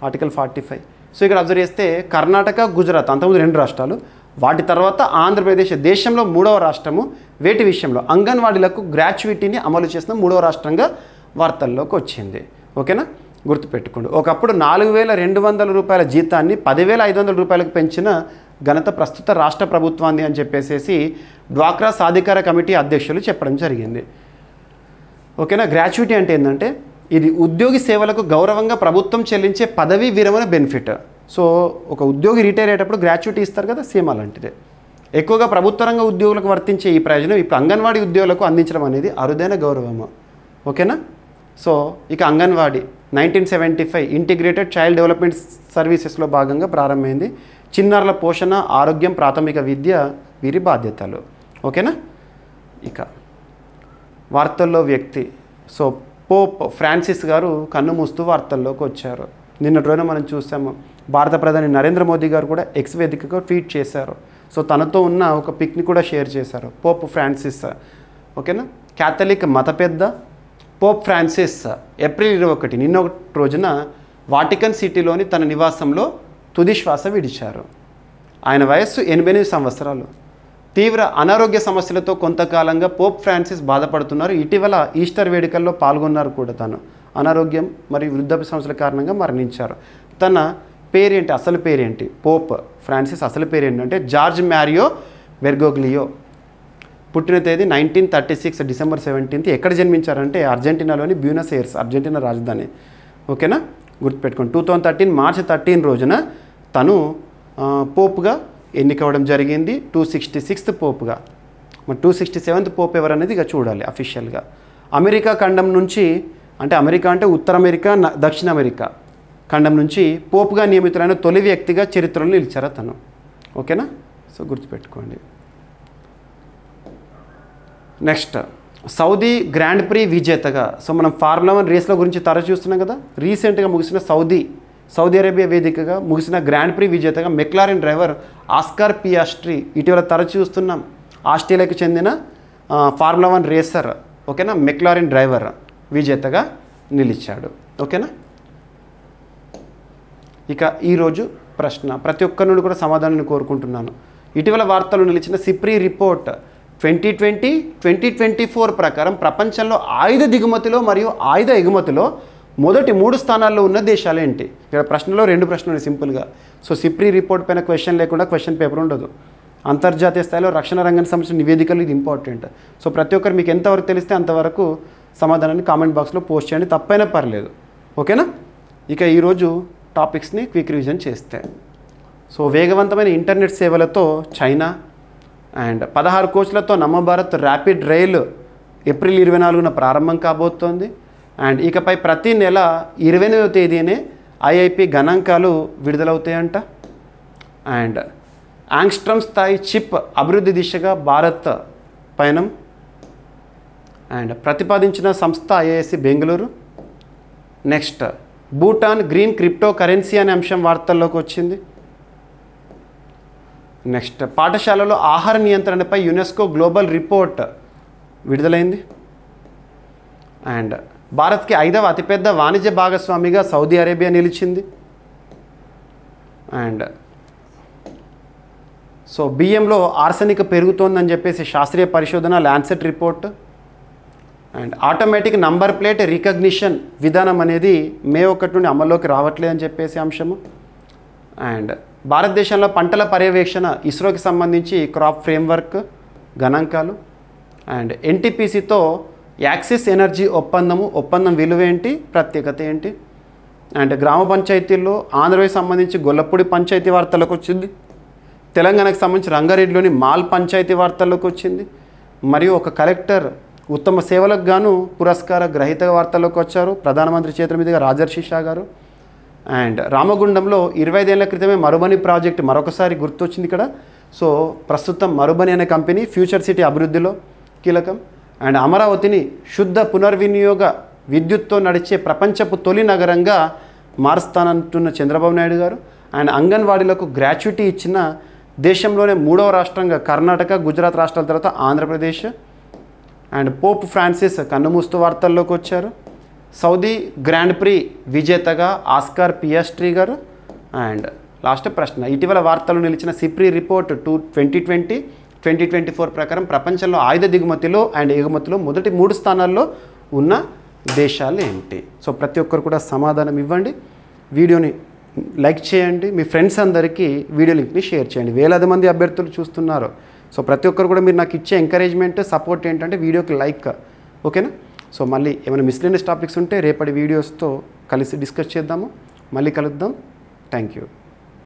ఆర్టికల్ 45. సో ఇక్కడ అబ్జర్వ్ చేస్తే కర్ణాటక, గుజరాత్ అంతకుముందు 2 రాష్ట్రాలు, వాటి తర్వాత ఆంధ్రప్రదేశ్ దేశంలో 3వ రాష్ట్రము వేటి విషయంలో అంగన్వాడీలకు గ్రాట్యుయిటీని అమలు చేసిన 3వ రాష్ట్రంగా వార్తల్లోకి వచ్చింది. ఓకేనా, గుర్తుపెట్టుకోండి. ఒకప్పుడు 4,200 రూపాయల జీతాన్ని 10,500 రూపాయలకు పెంచిన ఘనత ప్రస్తుత రాష్ట్ర ప్రభుత్వాన్ని అని చెప్పేసి డ్వాక్రా సాధికార కమిటీ అధ్యక్షులు చెప్పడం జరిగింది. ఓకేనా, గ్రాట్యుయిటీ అంటే ఏంటంటే ఇది ఉద్యోగి సేవలకు గౌరవంగా ప్రభుత్వం చెల్లించే పదవీ విరమణ బెనిఫిట్. సో ఒక ఉద్యోగి రిటైర్ అయ్యేటప్పుడు గ్రాట్యుయిటీ ఇస్తారు కదా, సేమ్ అలాంటిదే. ఎక్కువగా ప్రభుత్వ రంగ ఉద్యోగులకు వర్తించే ఈ ప్రయోజనం ఇప్పుడు అంగన్వాడీ ఉద్యోగులకు అందించడం అనేది అరుదైన గౌరవము. ఓకేనా, సో ఇక అంగన్వాడీ 1975 ఇంటిగ్రేటెడ్ చైల్డ్ డెవలప్మెంట్ సర్వీసెస్లో భాగంగా ప్రారంభమైంది. చిన్నారుల పోషణ, ఆరోగ్యం, ప్రాథమిక విద్య వీరి బాధ్యతలు. ఓకేనా, ఇక వార్తల్లో వ్యక్తి. సో పోప్ ఫ్రాన్సిస్ గారు కన్ను మూస్తూ వార్తల్లోకి వచ్చారు. నిన్నటి రోజున మనం చూసాము, భారత ప్రధాని నరేంద్ర మోదీ గారు కూడా ఎక్స్ వేదికగా ట్వీట్ చేశారు. సో తనతో ఉన్న ఒక పిక్ని కూడా షేర్ చేశారు పోప్ ఫ్రాన్సిస్. ఓకేనా, క్యాథలిక్ మత పెద్ద పోప్ ఫ్రాన్సిస్ ఏప్రిల్ 21 నిన్న రోజున వాటికన్ సిటీలోని తన నివాసంలో తుది శ్వాస విడిచారు. ఆయన వయస్సు 88 సంవత్సరాలు. తీవ్ర అనారోగ్య సమస్యలతో కొంతకాలంగా పోప్ ఫ్రాన్సిస్ బాధపడుతున్నారు. ఇటీవల ఈస్టర్ వేడుకల్లో పాల్గొన్నారు కూడా. తను అనారోగ్యం మరియు వృద్ధాప్య సమస్యల కారణంగా మరణించారు. తన పేరేంటి, అసలు పేరేంటి? పోప్ ఫ్రాన్సిస్ అసలు పేరేంటంటే జార్జ్ మ్యారియో బెర్గోగ్లియో. పుట్టిన తేదీ 1936 డిసెంబర్ 17. ఎక్కడ జన్మించారంటే అర్జెంటీనాలోని బ్యూనస్ ఎయిర్స్, అర్జెంటీనా రాజధాని. ఓకేనా, గుర్తుపెట్టుకోండి. 2013 మార్చి 13 రోజున తను పోప్గా ఎన్నికవడం జరిగింది. 266th పోప్గా. మరి 267th పోప్ ఎవరనేది ఇక చూడాలి అఫీషియల్గా. అమెరికా ఖండం నుంచి, అంటే అమెరికా అంటే ఉత్తర అమెరికా, దక్షిణ అమెరికా ఖండం నుంచి పోప్గా నియమితులైన తొలి వ్యక్తిగా చరిత్రలో నిలిచారు తను. ఓకేనా, సో గుర్తుపెట్టుకోండి. నెక్స్ట్, సౌదీ గ్రాండ్ ప్రీ విజేతగా. సో మనం ఫార్ములా 1 రేస్ల గురించి తరచు చూస్తున్నాం కదా. రీసెంట్గా ముగిసిన సౌదీ అరేబియా వేదికగా ముగిసిన గ్రాండ్ ప్రీ విజేతగా మెక్లారెన్ డ్రైవర్ ఆస్కార్ పియాస్ట్రీ ఇటీవల తరచు చూస్తున్నాం. ఆస్ట్రేలియాకు చెందిన ఫార్ములా 1 రేసర్. ఓకేనా, మెక్లారెన్ డ్రైవర్ విజేతగా నిలిచాడు. ఓకేనా, ఇక ఈరోజు ప్రశ్న ప్రతి ఒక్క నుండి కూడా సమాధానాన్ని కోరుకుంటున్నాను. ఇటీవల వార్తలు నిలిచిన సిప్రీ రిపోర్ట్ 2020-2024 ప్రకారం ప్రపంచంలో ఆయుధ దిగుమతిలో మరియు ఆయుధ ఎగుమతిలో మొదటి 3 స్థానాల్లో ఉన్న దేశాలు ఏంటి? ఇక్కడ ప్రశ్నలో 2 ప్రశ్నలు సింపుల్గా. సో సిప్రీ రిపోర్ట్ పైన క్వశ్చన్ లేకుండా క్వశ్చన్ పేపర్ ఉండదు. అంతర్జాతీయ స్థాయిలో రక్షణ రంగానికి సంబంధించిన నివేదికలు ఇది ఇంపార్టెంట్. సో ప్రతి ఒక్కరు మీకు ఎంతవరకు తెలిస్తే అంతవరకు సమాధానాన్ని కామెంట్ బాక్స్లో పోస్ట్ చేయండి, తప్పైనా పర్లేదు. ఓకేనా, ఇక ఈరోజు టాపిక్స్ని క్విక్ రివిజన్ చేస్తే, సో వేగవంతమైన ఇంటర్నెట్ సేవలతో చైనా అండ్ 16 కోచ్లతో నమభారత్ ర్యాపిడ్ రైలు ఏప్రిల్ 24న ప్రారంభం కాబోతోంది. అండ్ ఇకపై ప్రతి నెల 28వ తేదీనే ఐఐపి గణాంకాలు విడుదలవుతాయంట. అండ్ యాంగ్స్ట్రమ్ స్థాయి చిప్ అభివృద్ధి దిశగా భారత్ పయనం. అండ్ ప్రతిపాదించిన సంస్థ IISc Bengaluru. Next, Bhutan green crypto currency అనే అంశం వార్తల్లోకి వచ్చింది. నెక్స్ట్, పాఠశాలలో ఆహార నియంత్రణపై యునెస్కో గ్లోబల్ రిపోర్ట్ విడుదలైంది. అండ్ భారత్కి 5వ అతిపెద్ద వాణిజ్య భాగస్వామిగా సౌదీ అరేబియా నిలిచింది. అండ్ సో బియ్యంలో ఆర్సెనిక్ పెరుగుతోందని చెప్పేసి శాస్త్రీయ పరిశోధన Lancet report. And automatic number plate recognition విధానం అనేది మే 1 నుండి అమల్లోకి రావట్లేదని చెప్పేసి అంశము. అండ్ భారతదేశంలో పంటల పర్యవేక్షణ ఇస్రోకి సంబంధించి క్రాప్ ఫ్రేమ్వర్క్ గణాంకాలు. అండ్ ఎన్టీపీసీతో యాక్సిస్ ఎనర్జీ ఒప్పందం విలువ ఏంటి, ప్రత్యేకత ఏంటి. అండ్ గ్రామ పంచాయతీల్లో ఆంధ్రప్రదేశ్ సంబంధించి గొల్లపూడి పంచాయతీ వార్తలకు వచ్చింది. తెలంగాణకు సంబంధించి రంగారెడ్డిలోని మాల్ పంచాయతీ వార్తల్లోకి వచ్చింది. మరియు ఒక కలెక్టర్ ఉత్తమ సేవలకు గాను పురస్కార గ్రహీత వార్తల్లోకి వచ్చారు, ప్రధానమంత్రి చేతుల మీదుగా రాజర్షి షా గారు. అండ్ రామగుండంలో 25 ఏళ్ల క్రితమే మరుబని ప్రాజెక్ట్ మరొకసారి గుర్తొచ్చింది ఇక్కడ. సో ప్రస్తుతం మరుబని అనే కంపెనీ ఫ్యూచర్ సిటీ అభివృద్ధిలో కీలకం. అండ్ అమరావతిని శుద్ధ పునర్వినియోగ విద్యుత్తో నడిచే ప్రపంచపు తొలి నగరంగా మారుస్తానంటున్న చంద్రబాబు నాయుడు గారు. అండ్ అంగన్వాడీలకు గ్రాట్యుటీ ఇచ్చిన దేశంలోనే 3వ రాష్ట్రంగా కర్ణాటక, గుజరాత్ రాష్ట్రాల తర్వాత ఆంధ్రప్రదేశ్. అండ్ పోప్ ఫ్రాన్సిస్ కన్నుమూస్తూ వార్తల్లోకి వచ్చారు. సౌదీ గ్రాండ్ ప్రీ విజేతగా ఆస్కార్ పియాస్ట్రీ గారు. అండ్ లాస్ట్ ప్రశ్న, ఇటీవల వార్తలు నిలిచిన సిప్రీ రిపోర్ట్ 2020-2024 ప్రకారం ప్రపంచంలో ఆయుధ దిగుమతిలో అండ్ ఎగుమతిలో మొదటి 3 స్థానాల్లో ఉన్న దేశాలు ఏంటి? సో ప్రతి ఒక్కరు కూడా సమాధానం ఇవ్వండి. వీడియోని లైక్ చేయండి, మీ ఫ్రెండ్స్ అందరికీ వీడియో లింక్ని షేర్ చేయండి. వేలాది మంది అభ్యర్థులు చూస్తున్నారు. సో ప్రతి ఒక్కరు కూడా మీరు నాకు ఇచ్చే ఎంకరేజ్మెంట్ సపోర్ట్ ఏంటంటే వీడియోకి లైక్. ఓకేనా? సో మళ్ళీ ఏమైనా మిస్లేనియస్ టాపిక్స్ ఉంటే రేపటి వీడియోస్తో కలిసి డిస్కస్ చేద్దాము. మళ్ళీ కలుద్దాం. Thank you.